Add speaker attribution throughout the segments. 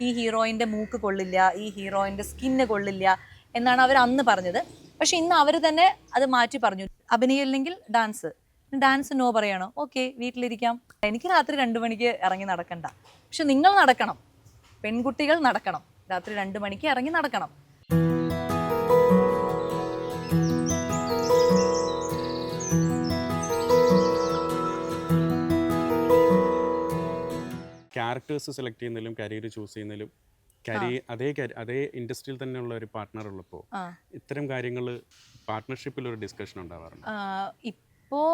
Speaker 1: ഈ ഹീറോയിൻ്റെ മൂക്ക് കൊള്ളില്ല, ഈ ഹീറോയിൻ്റെ സ്കിന്ന് കൊള്ളില്ല എന്നാണ് അവർ അന്ന് പറഞ്ഞത്. പക്ഷെ ഇന്ന് അവർ തന്നെ അത് മാറ്റി പറഞ്ഞു. അഭിനയം ഇല്ലെങ്കിൽ ഡാൻസ് നോ പറയണോ, ഓക്കെ വീട്ടിലിരിക്കാം, എനിക്ക് രാത്രി 2 മണിക്ക് ഇറങ്ങി നടക്കണ്ട, പക്ഷെ നിങ്ങൾ നടക്കണം, പെൺകുട്ടികൾ നടക്കണം, രാത്രി 2 മണിക്ക് ഇറങ്ങി നടക്കണം.
Speaker 2: ക്യാരക്ടേഴ്സ് സെലക്ട് ചെയ്യുന്നതിലും കരിയർ ചൂസ് ചെയ്യുന്നതിലും അതേ ഇൻഡസ്ട്രിയിൽ തന്നെയുള്ള ഒരു പാർട്ട്ണർ ഉള്ളപ്പോൾ ഇത്തരം കാര്യങ്ങൾ പാർട്ട്ണർഷിപ്പിൽ ഒരു ഡിസ്കഷൻ ഉണ്ടാവാറുണ്ട്.
Speaker 1: ഇപ്പോൾ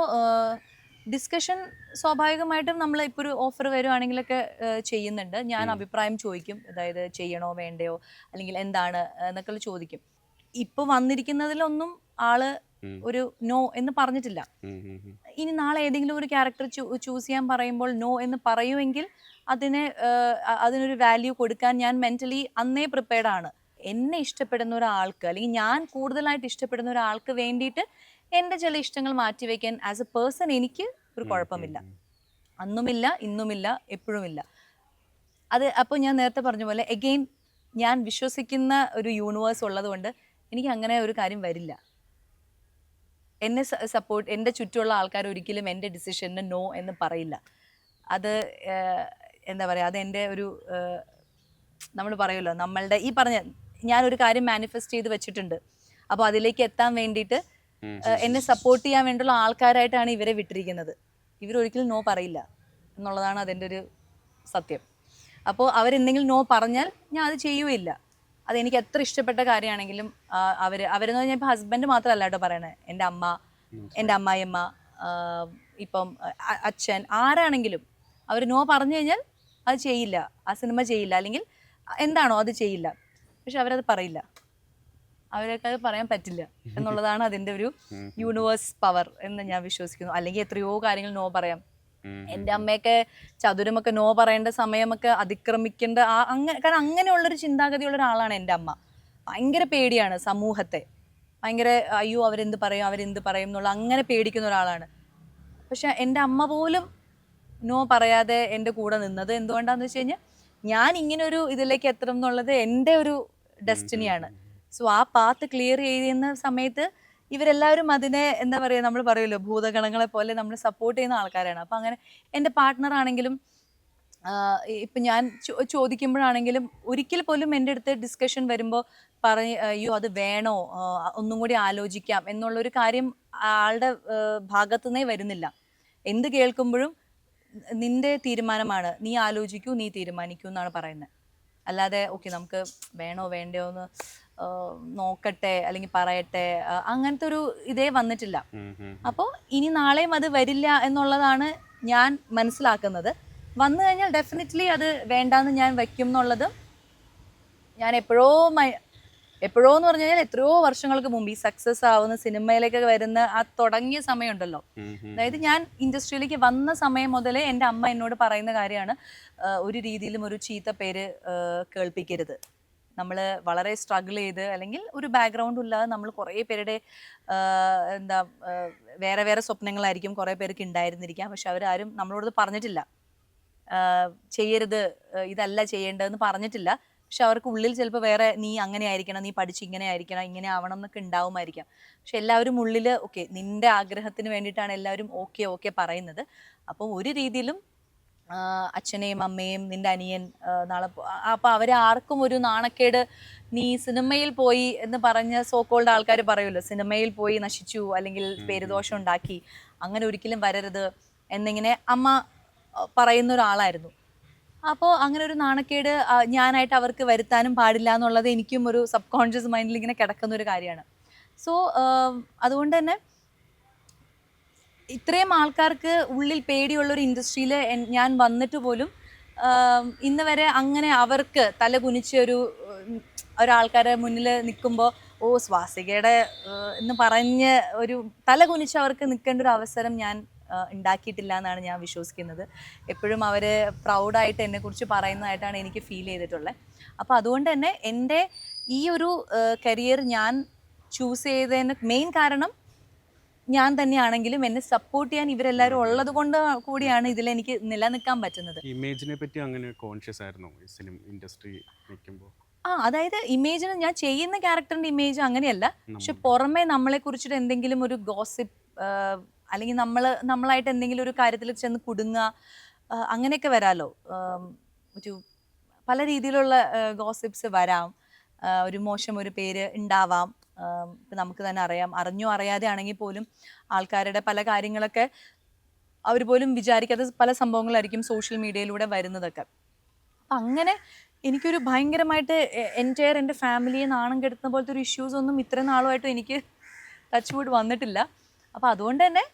Speaker 1: ഡിസ്കഷൻ സ്വാഭാവികമായിട്ടും നമ്മൾ ഇപ്പോൾ ഒരു ഓഫർ വരുവാണെങ്കിലൊക്കെ ചെയ്യുന്നുണ്ട്. ഞാൻ അഭിപ്രായം ചോദിക്കും, അതായത് ചെയ്യണോ വേണ്ടയോ അല്ലെങ്കിൽ എന്താണ് എന്നൊക്കെ ചോദിക്കും. ഇപ്പോൾ വന്നിരിക്കുന്നതിലൊന്നും ആള് ഒരു നോ എന്ന് പറഞ്ഞിട്ടില്ല. ഇനി നാളെ ഏതെങ്കിലും ഒരു ക്യാരക്ടർ ചൂസ് ചെയ്യാൻ പറയുമ്പോൾ നോ എന്ന് പറയുമെങ്കിൽ അതിനൊരു വാല്യൂ കൊടുക്കാൻ ഞാൻ മെന്റലി അന്നേ പ്രിപ്പയർഡ് ആണ്. എന്നെ ഇഷ്ടപ്പെടുന്ന ഒരാൾക്ക് അല്ലെങ്കിൽ ഞാൻ കൂടുതലായിട്ട് ഇഷ്ടപ്പെടുന്ന ഒരാൾക്ക് വേണ്ടിയിട്ട് എൻ്റെ ചില ഇഷ്ടങ്ങൾ മാറ്റിവെക്കാൻ ആസ് എ പേഴ്സൺ എനിക്ക് ഒരു കുഴപ്പമില്ല. അന്നുമില്ല, ഇന്നുമില്ല, എപ്പോഴുമില്ല. അത് അപ്പോൾ ഞാൻ നേരത്തെ പറഞ്ഞ പോലെ എഗെയിൻ ഞാൻ വിശ്വസിക്കുന്ന ഒരു യൂണിവേഴ്സ് ഉള്ളത് കൊണ്ട് എനിക്ക് അങ്ങനെ ഒരു കാര്യം വരില്ല. എന്നെ സപ്പോർട്ട് എൻ്റെ ചുറ്റുമുള്ള ആൾക്കാർ ഒരിക്കലും എൻ്റെ ഡിസിഷന് നോ എന്ന് പറയില്ല. അത് എന്താ പറയുക, അത് എൻ്റെ ഒരു നമ്മൾ പറയുമല്ലോ, നമ്മളുടെ ഈ പറഞ്ഞ ഞാനൊരു കാര്യം മാനിഫെസ്റ്റ് ചെയ്ത് വെച്ചിട്ടുണ്ട്, അപ്പോൾ അതിലേക്ക് എത്താൻ വേണ്ടിയിട്ട് എന്നെ സപ്പോർട്ട് ചെയ്യാൻ വേണ്ടിയുള്ള ആൾക്കാരായിട്ടാണ് ഇവരെ വിട്ടിരിക്കുന്നത്. ഇവരൊരിക്കലും നോ പറയില്ല എന്നുള്ളതാണ് അതിൻ്റെ ഒരു സത്യം. അപ്പോൾ അവരെന്തെങ്കിലും നോ പറഞ്ഞാൽ ഞാൻ അത് ചെയ്യുകയില്ല. അതെനിക്ക് എത്ര ഇഷ്ടപ്പെട്ട കാര്യമാണെങ്കിലും അവരെന്ന് പറഞ്ഞാൽ ഇപ്പോൾ ഹസ്ബൻഡ് മാത്രമല്ല കേട്ടോ പറയണത്, എൻ്റെ അമ്മ, എൻ്റെ അമ്മായിയമ്മ, ഇപ്പം അച്ഛൻ, ആരാണെങ്കിലും അവർ നോ പറഞ്ഞു കഴിഞ്ഞാൽ അത് ചെയ്യില്ല, ആ സിനിമ ചെയ്യില്ല, അല്ലെങ്കിൽ എന്താണോ അത് ചെയ്യില്ല. പക്ഷെ അവരത് പറയില്ല, അവരൊക്കെ അത് പറയാൻ പറ്റില്ല എന്നുള്ളതാണ് അതിൻ്റെ ഒരു യൂണിവേഴ്സ് പവർ എന്ന് ഞാൻ വിശ്വസിക്കുന്നു. അല്ലെങ്കിൽ എത്രയോ കാര്യങ്ങൾ നോ പറയാം. എൻ്റെ അമ്മയൊക്കെ ചതുരമൊക്കെ നോ പറയേണ്ട സമയമൊക്കെ അതിക്രമിക്കേണ്ട കാരണം അങ്ങനെയുള്ളൊരു ചിന്താഗതിയുള്ള ഒരാളാണ് എൻ്റെ അമ്മ. ഭയങ്കര പേടിയാണ് സമൂഹത്തെ, ഭയങ്കര അയ്യോ അവരെന്ത് പറയും എന്നുള്ള അങ്ങനെ പേടിക്കുന്ന ഒരാളാണ്. പക്ഷെ എൻ്റെ അമ്മ പോലും നോ പറയാതെ എൻ്റെ കൂടെ നിന്നത് എന്തുകൊണ്ടാന്ന് വെച്ച് കഴിഞ്ഞാൽ ഞാൻ ഇങ്ങനൊരു ഇതിലേക്ക് എത്തണം എന്നുള്ളത് എൻ്റെ ഒരു ഡെസ്റ്റിനിയാണ്. സോ ആ പാത്ത് ക്ലിയർ ചെയ്യുന്ന സമയത്ത് ഇവരെല്ലാവരും അതിനെ എന്താ പറയുക, നമ്മൾ പറയുമല്ലോ ഭൂതഗണങ്ങളെ പോലെ നമ്മൾ സപ്പോർട്ട് ചെയ്യുന്ന ആൾക്കാരാണ്. അപ്പം അങ്ങനെ എൻ്റെ പാർട്ട്ണർ ആണെങ്കിലും ഇപ്പം ഞാൻ ചോദിക്കുമ്പോഴാണെങ്കിലും ഒരിക്കൽ പോലും എൻ്റെ അടുത്ത് ഡിസ്കഷൻ വരുമ്പോൾ അയ്യോ അത് വേണോ, ഒന്നും കൂടി ആലോചിക്കാം എന്നുള്ളൊരു കാര്യം ആളുടെ ഭാഗത്തുനിന്നേ വരുന്നില്ല. എന്ത് കേൾക്കുമ്പോഴും നിന്റെ തീരുമാനമാണ്, നീ ആലോചിക്കൂ, നീ തീരുമാനിക്കൂ എന്നാണ് പറയുന്നത്. അല്ലാതെ ഓക്കെ നമുക്ക് വേണോ വേണ്ടയോ എന്ന് നോക്കട്ടെ അല്ലെങ്കിൽ പറയട്ടെ, അങ്ങനത്തെ ഒരു ഇതേ വന്നിട്ടില്ല. അപ്പോൾ ഇനി നാളെയും അത് വരില്ല എന്നുള്ളതാണ് ഞാൻ മനസ്സിലാക്കുന്നത്. വന്നു കഴിഞ്ഞാൽ ഡെഫിനറ്റ്ലി അത് വേണ്ടാന്ന് ഞാൻ വയ്ക്കും എന്നുള്ളത് ഞാൻ എപ്പോഴോ എന്ന് പറഞ്ഞു കഴിഞ്ഞാൽ എത്രയോ വർഷങ്ങൾക്ക് മുമ്പ് ഈ സക്സസ് ആവുന്ന സിനിമയിലേക്ക് വരുന്ന ആ തുടങ്ങിയ സമയമുണ്ടല്ലോ, അതായത് ഞാൻ ഇൻഡസ്ട്രിയിലേക്ക് വന്ന സമയം മുതലേ എൻ്റെ അമ്മ എന്നോട് പറയുന്ന കാര്യമാണ്, ഒരു രീതിയിലും ഒരു ചീത്ത പേര് കേൾപ്പിക്കരുത്. നമ്മൾ വളരെ സ്ട്രഗിൾ ചെയ്ത് അല്ലെങ്കിൽ ഒരു ബാക്ക്ഗ്രൗണ്ടും ഇല്ലാതെ നമ്മൾ കുറേ പേരുടെ വേറെ സ്വപ്നങ്ങളായിരിക്കും കുറേ പേർക്ക് ഉണ്ടായിരുന്നിരിക്കാം. പക്ഷെ അവരാരും നമ്മളോട് പറഞ്ഞിട്ടില്ല, ചെയ്യരുത്, ഇതല്ല ചെയ്യേണ്ടതെന്ന് പറഞ്ഞിട്ടില്ല. പക്ഷെ അവർക്ക് ഉള്ളിൽ ചിലപ്പോൾ വേറെ നീ അങ്ങനെ ആയിരിക്കണം, നീ പഠിച്ച് ഇങ്ങനെ ആയിരിക്കണം, ഇങ്ങനെ ആവണം എന്നൊക്കെ ഉണ്ടാവുമായിരിക്കാം. പക്ഷെ എല്ലാവരും ഉള്ളിൽ ഓക്കെ നിന്റെ ആഗ്രഹത്തിന് വേണ്ടിയിട്ടാണ് എല്ലാവരും ഓക്കെ പറയുന്നത്. അപ്പോൾ ഒരു രീതിയിലും അച്ഛനെയും അമ്മയും നിന്റെ അനിയൻ നാളെ അപ്പം അവരെ ആർക്കും ഒരു നാണക്കേട്, നീ സിനിമയിൽ പോയി എന്ന് പറഞ്ഞ സോക്കോൾഡ് ആൾക്കാർ പറയുമല്ലോ, സിനിമയിൽ പോയി നശിച്ചു അല്ലെങ്കിൽ പേരുദോഷം ഉണ്ടാക്കി, അങ്ങനെ ഒരിക്കലും വരരുത് എന്നിങ്ങനെ അമ്മ പറയുന്ന ഒരാളായിരുന്നു. അപ്പോൾ അങ്ങനെ ഒരു നാണക്കേട് ഞാനായിട്ട് അവർക്ക് വരുത്താനും പാടില്ല എന്നുള്ളത് എനിക്കും ഒരു സബ് കോൺഷ്യസ് മൈൻഡിൽ ഇങ്ങനെ കിടക്കുന്ന ഒരു കാര്യമാണ്. സോ അതുകൊണ്ട് തന്നെ ഇത്രയും ആൾക്കാർക്ക് ഉള്ളിൽ പേടിയുള്ളൊരു ഇൻഡസ്ട്രിയിൽ ഞാൻ വന്നിട്ട് പോലും ഇന്ന് വരെ അങ്ങനെ അവർക്ക് തല കുനിച്ച് ഒരാൾക്കാരെ മുന്നിൽ നിൽക്കുമ്പോൾ സ്വാസികയുടെ എന്ന് പറഞ്ഞ് ഒരു തല കുനിച്ച് അവർക്ക് നിൽക്കേണ്ട ഒരു അവസരം ഞാൻ ഉണ്ടാക്കിയിട്ടില്ല എന്നാണ് ഞാൻ വിശ്വസിക്കുന്നത്. എപ്പോഴും അവർ പ്രൗഡായിട്ട് എന്നെക്കുറിച്ച് പറയുന്നതായിട്ടാണ് എനിക്ക് ഫീൽ ചെയ്തിട്ടുള്ളത്. അപ്പോൾ അതുകൊണ്ട് തന്നെ എൻ്റെ ഈ ഒരു കരിയർ ഞാൻ ചൂസ് ചെയ്തതിന് മെയിൻ കാരണം ഞാൻ തന്നെയാണെങ്കിലും എന്നെ സപ്പോർട്ട് ചെയ്യാൻ ഇവരെല്ലാവരും ഉള്ളത് കൊണ്ട് കൂടിയാണ് ഇതിലെനിക്ക് നിലനിൽക്കാൻ പറ്റുന്നത്.
Speaker 2: ഇമേജിനെ പറ്റി അങ്ങനെ കോൺഷ്യസ് ആയിരുന്നോ ഈ സിനിമ ഇൻഡസ്ട്രി നിൽക്കുമ്പോൾ?
Speaker 1: അതായത് ഇമേജിന് ഞാൻ ചെയ്യുന്ന ക്യാരക്ടറിന്റെ ഇമേജ് അങ്ങനെയല്ല, പക്ഷെ പുറമെ നമ്മളെ കുറിച്ചിട്ട് എന്തെങ്കിലും ഒരു ഗോസിപ്പ് അല്ലെങ്കിൽ നമ്മളായിട്ട് എന്തെങ്കിലും ഒരു കാര്യത്തിൽ ചെന്ന് കുടുങ്ങുക, അങ്ങനെയൊക്കെ വരാലോ. ഒരു പല രീതിയിലുള്ള ഗോസിപ്സ് വരാം, ഒരു മോശം ഒരു പേര് ഉണ്ടാവാം. ഇപ്പം നമുക്ക് തന്നെ അറിയാം, അറിഞ്ഞോ അറിയാതെ ആണെങ്കിൽ പോലും ആൾക്കാരുടെ പല കാര്യങ്ങളൊക്കെ അവർ പോലും വിചാരിക്കാത്ത പല സംഭവങ്ങളായിരിക്കും സോഷ്യൽ മീഡിയയിലൂടെ വരുന്നതൊക്കെ. അപ്പം അങ്ങനെ എനിക്കൊരു ഭയങ്കരമായിട്ട് എൻ്റെ ഫാമിലിയെ നാണം കെടുത്തുന്ന പോലത്തെ ഒരു ഇഷ്യൂസ് ഒന്നും ഇത്രയും നാളുമായിട്ടും എനിക്ക് ടച്ച് വുഡ് വന്നിട്ടില്ല. അപ്പം അതുകൊണ്ട് തന്നെ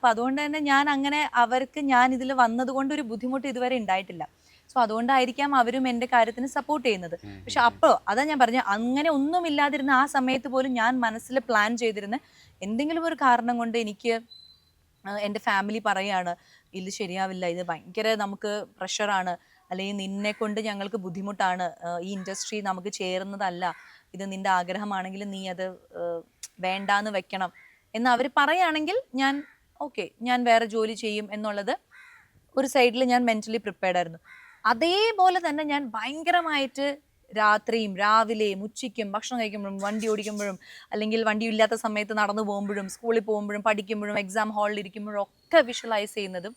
Speaker 1: അതുകൊണ്ട് തന്നെ ഞാൻ അങ്ങനെ അവർക്ക് ഞാൻ ഇതിൽ വന്നത് കൊണ്ട് ഒരു ബുദ്ധിമുട്ട് ഇതുവരെ ഉണ്ടായിട്ടില്ല. സോ അതുകൊണ്ടായിരിക്കാം അവരും എൻ്റെ കാര്യത്തിന് സപ്പോർട്ട് ചെയ്യുന്നത്. പക്ഷെ അപ്പോൾ അതാ ഞാൻ പറഞ്ഞ, അങ്ങനെ ഒന്നുമില്ലാതിരുന്ന ആ സമയത്ത് പോലും ഞാൻ മനസ്സിൽ പ്ലാൻ ചെയ്തിരുന്ന എന്തെങ്കിലും ഒരു കാരണം കൊണ്ട് എനിക്ക് എൻ്റെ ഫാമിലി പറയാണ് ഇത് ശരിയാവില്ല, ഇത് ഭയങ്കര നമുക്ക് പ്രഷറാണ്, അല്ലെങ്കിൽ നിന്നെ കൊണ്ട് ഞങ്ങൾക്ക് ബുദ്ധിമുട്ടാണ്, ഈ ഇൻഡസ്ട്രി നമുക്ക് ചേരുന്നതല്ല, ഇത് നിൻ്റെ ആഗ്രഹമാണെങ്കിൽ നീ അത് വേണ്ടാന്ന് വെക്കണം എന്ന് അവർ പറയുകയാണെങ്കിൽ ഞാൻ ഓക്കെ, ഞാൻ വേറെ ജോലി ചെയ്യും എന്നുള്ളത് ഒരു സൈഡിൽ ഞാൻ മെൻ്റലി പ്രിപ്പയർഡ് ആയിരുന്നു. അതേപോലെ തന്നെ ഞാൻ ഭയങ്കരമായിട്ട് രാത്രിയും രാവിലെയും ഉച്ചയ്ക്കും ഭക്ഷണം കഴിക്കുമ്പോഴും വണ്ടി ഓടിക്കുമ്പോഴും അല്ലെങ്കിൽ വണ്ടി ഇല്ലാത്ത സമയത്ത് നടന്നു പോകുമ്പോഴും സ്കൂളിൽ പോകുമ്പോഴും പഠിക്കുമ്പോഴും എക്സാം ഹാളിൽ ഇരിക്കുമ്പോഴും ഒക്കെ വിഷ്വലൈസ് ചെയ്യുന്നതും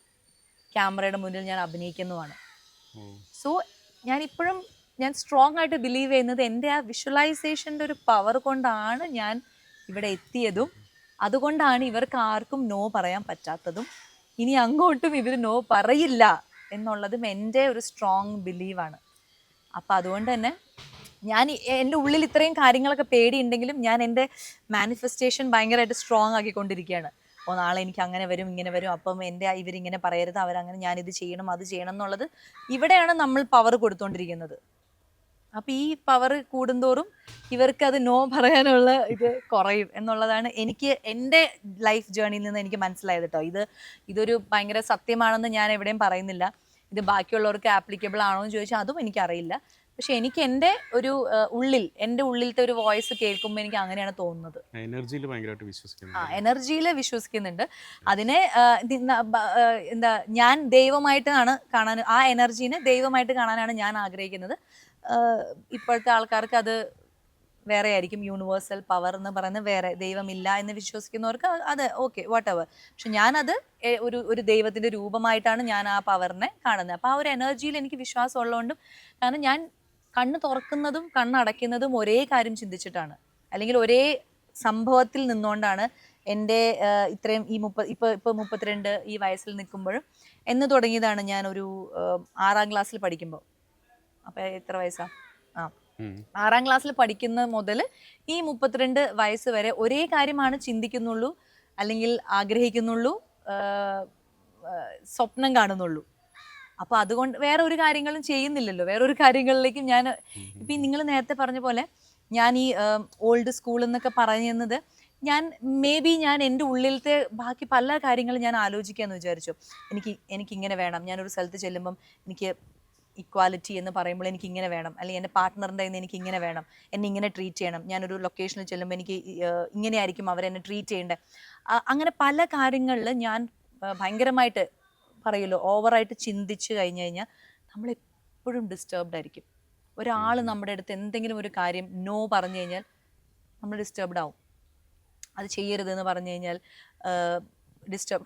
Speaker 1: ക്യാമറയുടെ മുന്നിൽ ഞാൻ അഭിനയിക്കുന്നതുമാണ്. സോ ഞാൻ സ്ട്രോങ് ആയിട്ട് ബിലീവ് ചെയ്യുന്നത് എൻ്റെ ആ വിഷ്വലൈസേഷൻ്റെ ഒരു പവർ കൊണ്ടാണ് ഞാൻ ഇവിടെ എത്തിയതും അതുകൊണ്ടാണ് ഇവർക്ക് ആർക്കും നോ പറയാൻ പറ്റാത്തതും ഇനി അങ്ങോട്ടും ഇവർ നോ പറയില്ല എന്നുള്ളതും എൻ്റെ ഒരു സ്ട്രോങ് ബിലീവാണ്. അപ്പം അതുകൊണ്ട് തന്നെ ഞാൻ എൻ്റെ ഉള്ളിൽ ഇത്രയും കാര്യങ്ങളൊക്കെ പേടിയുണ്ടെങ്കിലും ഞാൻ എൻ്റെ മാനിഫെസ്റ്റേഷൻ ഭയങ്കരമായിട്ട് സ്ട്രോങ് ആക്കിക്കൊണ്ടിരിക്കുകയാണ്. അപ്പോൾ നാളെ എനിക്ക് അങ്ങനെ വരും ഇങ്ങനെ വരും, അപ്പം ഇവരിങ്ങനെ പറയരുത്, അവരങ്ങനെ ഞാനിത് ചെയ്യണം അത് ചെയ്യണം എന്നുള്ളത് ഇവിടെയാണ് നമ്മൾ പവർ കൊടുത്തുകൊണ്ടിരിക്കുന്നത്. അപ്പം ഈ പവർ കൂടുന്തോറും ഇവർക്ക് അത് നോ പറയാനുള്ള ഇത് കുറയും എന്നുള്ളതാണ് എനിക്ക് എൻ്റെ ലൈഫ് ജേർണിയിൽ നിന്ന് എനിക്ക് മനസ്സിലായത് കേട്ടോ. ഇതൊരു ഭയങ്കര സത്യമാണെന്ന് ഞാൻ എവിടെയും പറയുന്നില്ല. ഇത് ബാക്കിയുള്ളവർക്ക് ആപ്ലിക്കബിൾ ആണോ എന്ന് ചോദിച്ചാൽ അതും എനിക്കറിയില്ല. പക്ഷെ എനിക്ക് എൻ്റെ എൻ്റെ ഉള്ളിലത്തെ ഒരു വോയിസ് കേൾക്കുമ്പോൾ എനിക്ക് അങ്ങനെയാണ് തോന്നുന്നത്. എനർജിയിൽ വിശ്വസിക്കുന്നുണ്ട്. അതിനെ ഞാൻ ദൈവമായിട്ടാണ് കാണാൻ, ആ എനർജീനെ ദൈവമായിട്ട് കാണാനാണ് ഞാൻ ആഗ്രഹിക്കുന്നത്. ഇപ്പോഴത്തെ ആൾക്കാർക്ക് അത് വേറെ ആയിരിക്കും, യൂണിവേഴ്സൽ പവർ എന്ന് പറയുന്നത് വേറെ, ദൈവമില്ല എന്ന് വിശ്വസിക്കുന്നവർക്ക് അത് ഓക്കെ വാട്ട് എവർ. പക്ഷെ ഞാനത് ഒരു ദൈവത്തിൻ്റെ രൂപമായിട്ടാണ് ഞാൻ ആ പവറിനെ കാണുന്നത്. അപ്പോൾ ആ ഒരു എനർജിയിൽ എനിക്ക് വിശ്വാസം ഉള്ളതുകൊണ്ടും, കാരണം ഞാൻ കണ്ണ് തുറക്കുന്നതും കണ്ണടയ്ക്കുന്നതും ഒരേ കാര്യം ചിന്തിച്ചിട്ടാണ്, അല്ലെങ്കിൽ ഒരേ സംഭവത്തിൽ നിന്നുകൊണ്ടാണ് എൻ്റെ ഇത്രയും ഇപ്പോൾ 32 ഈ വയസ്സിൽ നിൽക്കുമ്പോഴും എന്ന് തുടങ്ങിയതാണ്. ഞാൻ ഒരു 6ാം ക്ലാസ്സിൽ പഠിക്കുമ്പോൾ, അപ്പോൾ എത്ര വയസ്സാ, 6ാം ക്ലാസ്സിൽ പഠിക്കുന്ന മുതൽ ഈ 32 വയസ്സ് വരെ ഒരേ കാര്യമാണ് ചിന്തിക്കുന്നുള്ളൂ, അല്ലെങ്കിൽ ആഗ്രഹിക്കുന്നുള്ളൂ, സ്വപ്നം കാണുന്നുള്ളൂ. അപ്പോൾ അതുകൊണ്ട് വേറെ ഒരു കാര്യങ്ങളും ചെയ്യുന്നില്ലല്ലോ, വേറൊരു കാര്യങ്ങളിലേക്കും ഞാൻ ഇപ്പം നിങ്ങൾ നേരത്തെ പറഞ്ഞ പോലെ ഞാൻ ഈ ഓൾഡ് സ്കൂൾ എന്നൊക്കെ പറയുന്നത് ഞാൻ എൻ്റെ ഉള്ളിലത്തെ ബാക്കി പല കാര്യങ്ങളും ഞാൻ ആലോചിക്കാമെന്ന് വിചാരിച്ചു. എനിക്കിങ്ങനെ വേണം, ഞാനൊരു സ്ഥലത്ത് ചെല്ലുമ്പം എനിക്ക് ഇക്വാലിറ്റി എന്ന് പറയുമ്പോൾ എനിക്ക് ഇങ്ങനെ വേണം, അല്ലെങ്കിൽ എൻ്റെ പാർട്ട്ണറിൻ്റെ കയ്യിൽ നിന്ന് എനിക്ക് ഇങ്ങനെ വേണം, എന്നെ ഇങ്ങനെ ട്രീറ്റ് ചെയ്യണം, ഞാനൊരു ലൊക്കേഷനിൽ ചെല്ലുമ്പോൾ എനിക്ക് ഇങ്ങനെയായിരിക്കും അവരെന്നെ ട്രീറ്റ് ചെയ്യേണ്ടത്. അങ്ങനെ പല കാര്യങ്ങളിൽ ഞാൻ ഭയങ്കരമായിട്ട് പറയുമല്ലോ ഓവറായിട്ട് ചിന്തിച്ച് കഴിഞ്ഞ് കഴിഞ്ഞാൽ നമ്മളെപ്പോഴും ഡിസ്റ്റർബ്ഡ് ആയിരിക്കും. ഒരാൾ നമ്മുടെ അടുത്ത് എന്തെങ്കിലും ഒരു കാര്യം നോ പറഞ്ഞു കഴിഞ്ഞാൽ നമ്മൾ ഡിസ്റ്റർബ്ഡ് ആവും. അത് ചെയ്യരുതെന്ന് പറഞ്ഞു കഴിഞ്ഞാൽ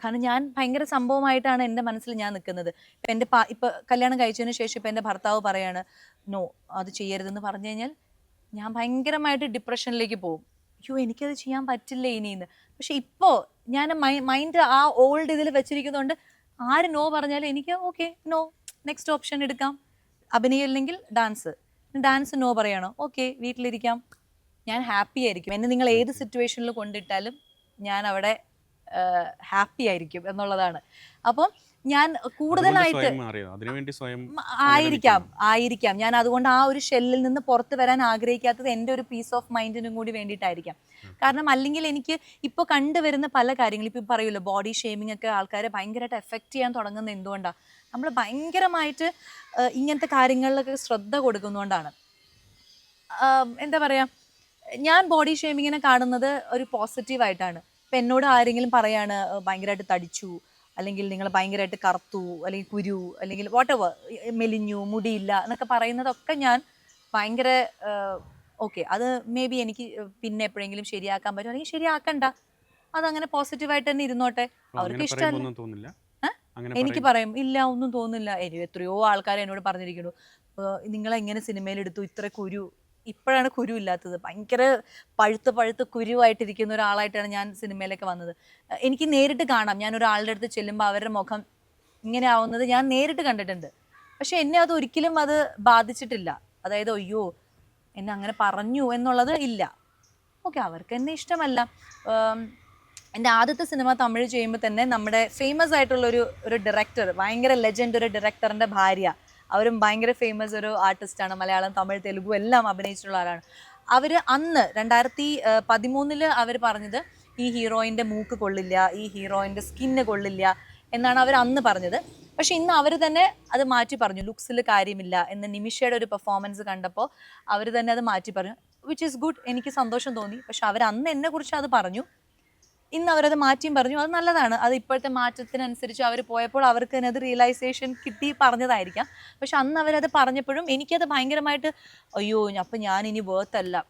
Speaker 1: കാരണം ഞാൻ ഭയങ്കര സംഭവമായിട്ടാണ് എൻ്റെ മനസ്സിൽ ഞാൻ നിൽക്കുന്നത്. ഇപ്പം കല്യാണം കഴിച്ചതിന് ശേഷം ഇപ്പം എൻ്റെ ഭർത്താവ് പറയാണ് നോ അത് ചെയ്യരുതെന്ന് പറഞ്ഞു കഴിഞ്ഞാൽ ഞാൻ ഭയങ്കരമായിട്ട് ഡിപ്രഷനിലേക്ക് പോകും. അയ്യോ എനിക്കത് ചെയ്യാൻ പറ്റില്ല ഇനിയെന്ന്. പക്ഷെ ഇപ്പോൾ ഞാൻ മൈൻഡ് ആ ഓൾഡ് ഇതിൽ വെച്ചിരിക്കുന്നതുകൊണ്ട് ആര് നോ പറഞ്ഞാലും എനിക്ക് ഓക്കെ നോ, നെക്സ്റ്റ് ഓപ്ഷൻ എടുക്കാം. അഭിനയം ഇല്ലെങ്കിൽ ഡാൻസ് നോ പറയണോ, ഓക്കെ വീട്ടിലിരിക്കാം, ഞാൻ ഹാപ്പി ആയിരിക്കും. എന്നെ നിങ്ങൾ ഏത് സിറ്റുവേഷനിൽ കൊണ്ടിട്ടാലും ഞാൻ അവിടെ ഹാപ്പി ആയിരിക്കും എന്നുള്ളതാണ്. അപ്പം ഞാൻ കൂടുതലായിട്ട് ആയിരിക്കാം ഞാൻ അതുകൊണ്ട് ആ ഒരു ഷെല്ലിൽ നിന്ന് പുറത്ത് വരാൻ ആഗ്രഹിക്കാത്തത് എൻ്റെ ഒരു പീസ് ഓഫ് മൈൻഡിനും കൂടി വേണ്ടിയിട്ടായിരിക്കാം. കാരണം അല്ലെങ്കിൽ എനിക്ക് ഇപ്പോൾ കണ്ടുവരുന്ന പല കാര്യങ്ങളും ഇപ്പം പറയുമല്ലോ, ബോഡി ഷേമിംഗ് ഒക്കെ ആൾക്കാരെ ഭയങ്കരമായിട്ട് എഫക്റ്റ് ചെയ്യാൻ തുടങ്ങുന്നത് എന്തുകൊണ്ടാണ്? നമ്മൾ ഭയങ്കരമായിട്ട് ഇങ്ങനത്തെ കാര്യങ്ങളിലൊക്കെ ശ്രദ്ധ കൊടുക്കുന്നതുകൊണ്ടാണ്. എന്താ പറയുക, ഞാൻ ബോഡി ഷേമിങ്ങിനെ കാണുന്നത് ഒരു പോസിറ്റീവായിട്ടാണ്. ഇപ്പം എന്നോട് ആരെങ്കിലും പറയാണ് ഭയങ്കരമായിട്ട് തടിച്ചു, അല്ലെങ്കിൽ നിങ്ങൾ ഭയങ്കരമായിട്ട് കറുത്തു, അല്ലെങ്കിൽ കുരു, അല്ലെങ്കിൽ വാട്ടെവർ, മെലിഞ്ഞു, മുടിയില്ല എന്നൊക്കെ പറയുന്നതൊക്കെ ഞാൻ ഭയങ്കര ഓക്കെ, അത് മേ ബി എനിക്ക് പിന്നെ എപ്പോഴെങ്കിലും ശരിയാക്കാൻ പറ്റും, അല്ലെങ്കിൽ ശരിയാക്കണ്ട, അതങ്ങനെ പോസിറ്റീവായിട്ട് തന്നെ ഇരുന്നോട്ടെ. അവർക്ക് ഇഷ്ടമല്ല. എനിക്ക് പറയും ഇല്ല, ഒന്നും തോന്നില്ല. എത്രയോ ആൾക്കാർ എന്നോട് പറഞ്ഞിരിക്കുന്നു, നിങ്ങളെങ്ങനെ സിനിമയിലെടുത്തു ഇത്ര കുരു. ഇപ്പോഴാണ് കുരു ഇല്ലാത്തത്, ഭയങ്കര പഴുത്ത് കുരുവായിട്ടിരിക്കുന്ന ഒരാളായിട്ടാണ് ഞാൻ സിനിമയിലേക്ക് വന്നത്. എനിക്ക് നേരിട്ട് കാണാം, ഞാൻ ഒരാളുടെ അടുത്ത് ചെല്ലുമ്പോൾ അവരുടെ മുഖം ഇങ്ങനെ ആവുന്നത് ഞാൻ നേരിട്ട് കണ്ടിട്ടുണ്ട്. പക്ഷെ എന്നെ അത് ഒരിക്കലും അത് ബാധിച്ചിട്ടില്ല. അതായത് അയ്യോ എന്നെ അങ്ങനെ പറഞ്ഞു എന്നുള്ളത് ഇല്ല. ഓക്കെ, അവർക്ക് എന്നെ ഇഷ്ടമല്ല. എൻ്റെ ആദ്യത്തെ സിനിമ തമിഴ് ചെയ്യുമ്പോൾ തന്നെ നമ്മുടെ ഫേമസ് ആയിട്ടുള്ള ഒരു ഡയറക്ടർ, ഭയങ്കര ലെജൻഡ് ഒരു ഡയറക്ടറിൻ്റെ ഭാര്യ, അവരും ഭയങ്കര ഫേമസ് ഒരു ആർട്ടിസ്റ്റാണ്, മലയാളം, തമിഴ്, തെലുഗു എല്ലാം അഭിനയിച്ചിട്ടുള്ള ആളാണ്. അവർ അന്ന് 2013 അവർ പറഞ്ഞത് ഈ ഹീറോയിൻ്റെ മൂക്ക് കൊള്ളില്ല, ഈ ഹീറോയിൻ്റെ സ്കിന്ന് കൊള്ളില്ല എന്നാണ് അവർ അന്ന് പറഞ്ഞത്. പക്ഷെ ഇന്ന് അവർ തന്നെ അത് മാറ്റി പറഞ്ഞു, ലുക്സിൽ കാര്യമില്ല എന്ന്. നിമിഷയുടെ ഒരു പെർഫോമൻസ് കണ്ടപ്പോൾ അവർ തന്നെ അത് മാറ്റി പറഞ്ഞു, വിച്ച് ഈസ് ഗുഡ്. എനിക്ക് സന്തോഷം തോന്നി. പക്ഷെ അവർ അന്ന് എന്നെ കുറിച്ച് അത് പറഞ്ഞു, ഇന്ന് അവരത് മാറ്റിയും പറഞ്ഞു. അത് നല്ലതാണ്. അത് ഇപ്പോഴത്തെ മാറ്റത്തിനനുസരിച്ച് അവർ പോയപ്പോൾ അവർക്ക് തന്നെ അത് റിയലൈസേഷൻ കിട്ടി പറഞ്ഞതായിരിക്കാം. പക്ഷെ അന്ന് അവരത് പറഞ്ഞപ്പോഴും എനിക്കത് ഭയങ്കരമായിട്ട് അയ്യോ അപ്പം ഞാൻ ഇനി വേർത്തല്ല,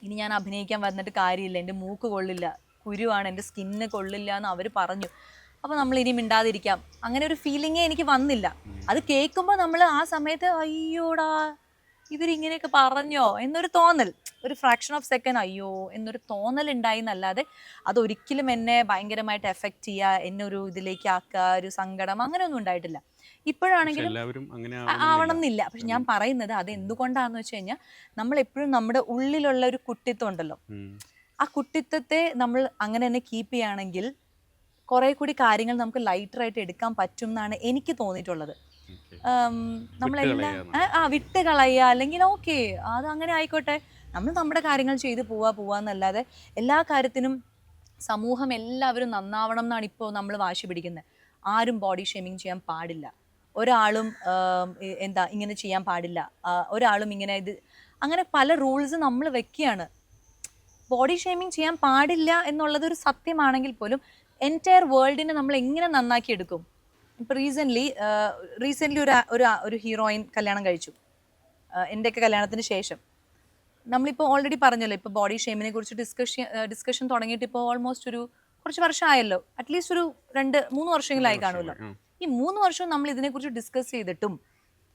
Speaker 1: ഇനി ഞാൻ അഭിനയിക്കാൻ വന്നിട്ട് കാര്യമില്ല, എൻ്റെ മൂക്ക് കൊള്ളില്ല, കുരുവാണ്, എൻ്റെ സ്കിന്ന് കൊള്ളില്ല എന്ന് അവർ പറഞ്ഞു. അപ്പോൾ നമ്മൾ ഇനി മിണ്ടാതിരിക്കാം, അങ്ങനെ ഒരു ഫീലിങ്ങേ എനിക്ക് വന്നില്ല. അത് കേൾക്കുമ്പോൾ നമ്മൾ ആ സമയത്ത് അയ്യോടാ ഇവരിങ്ങനെയൊക്കെ പറഞ്ഞോ എന്നൊരു തോന്നൽ, ഒരു ഫ്രാക്ഷൻ ഓഫ് സെക്കൻഡ് അയ്യോ എന്നൊരു തോന്നൽ ഉണ്ടായി എന്നല്ലാതെ അതൊരിക്കലും എന്നെ ഭയങ്കരമായിട്ട് എഫക്റ്റ് ചെയ്യുക, എന്നെ ഒരു ഇതിലേക്ക് ആക്കുക, ഒരു സങ്കടം, അങ്ങനെയൊന്നും ഉണ്ടായിട്ടില്ല. ഇപ്പോഴാണെങ്കിലും ആവണം എന്നില്ല. പക്ഷെ ഞാൻ പറയുന്നത് അത് എന്തുകൊണ്ടാണെന്ന് വെച്ച് കഴിഞ്ഞാൽ നമ്മളെപ്പോഴും നമ്മുടെ ഉള്ളിലുള്ള ഒരു കുട്ടിത്വം ഉണ്ടല്ലോ, ആ കുട്ടിത്വത്തെ നമ്മൾ അങ്ങനെ തന്നെ കീപ്പ് ചെയ്യുകയാണെങ്കിൽ കുറെ കൂടി കാര്യങ്ങൾ നമുക്ക് ലൈറ്ററായിട്ട് എടുക്കാൻ പറ്റും എന്നാണ് എനിക്ക് തോന്നിയിട്ടുള്ളത്. നമ്മളെല്ലാം വിട്ട് കളയുക, അല്ലെങ്കിൽ ഓക്കെ അത് അങ്ങനെ ആയിക്കോട്ടെ, നമ്മൾ നമ്മുടെ കാര്യങ്ങൾ ചെയ്ത് പോവാന്നല്ലാതെ എല്ലാ കാര്യത്തിനും സമൂഹം എല്ലാവരും നന്നാവണം എന്നാണ് ഇപ്പോൾ നമ്മൾ വാശി പിടിക്കുന്നത്. ആരും ബോഡി ഷേമിങ് ചെയ്യാൻ പാടില്ല, ഒരാളും എന്താ ഇങ്ങനെ ചെയ്യാൻ പാടില്ല, ഒരാളും ഇങ്ങനെ ഇത്, അങ്ങനെ പല റൂൾസ് നമ്മൾ വെക്കുകയാണ്. ബോഡി ഷേമിങ് ചെയ്യാൻ പാടില്ല എന്നുള്ളത് ഒരു സത്യമാണെങ്കിൽ പോലും എൻറ്റയർ വേൾഡിനെ നമ്മൾ എങ്ങനെ നന്നാക്കി എടുക്കും? ഇപ്പോൾ റീസെൻ്റ്ലി ഒരു ഹീറോയിൻ കല്യാണം കഴിച്ചു, എൻ്റെയൊക്കെ കല്യാണത്തിന് ശേഷം. നമ്മളിപ്പോൾ ഓൾറെഡി പറഞ്ഞല്ലോ, ഇപ്പോൾ ബോഡി ഷേമിനെ കുറിച്ച് ഡിസ്കഷൻ തുടങ്ങിയിട്ട് ഇപ്പോൾ ഓൾമോസ്റ്റ് കുറച്ച് വർഷമായല്ലോ, അറ്റ്ലീസ്റ്റ് 2-3 വർഷങ്ങളായി കാണുമല്ലോ. ഈ 3 വർഷവും നമ്മൾ ഇതിനെക്കുറിച്ച് ഡിസ്കസ് ചെയ്തിട്ടും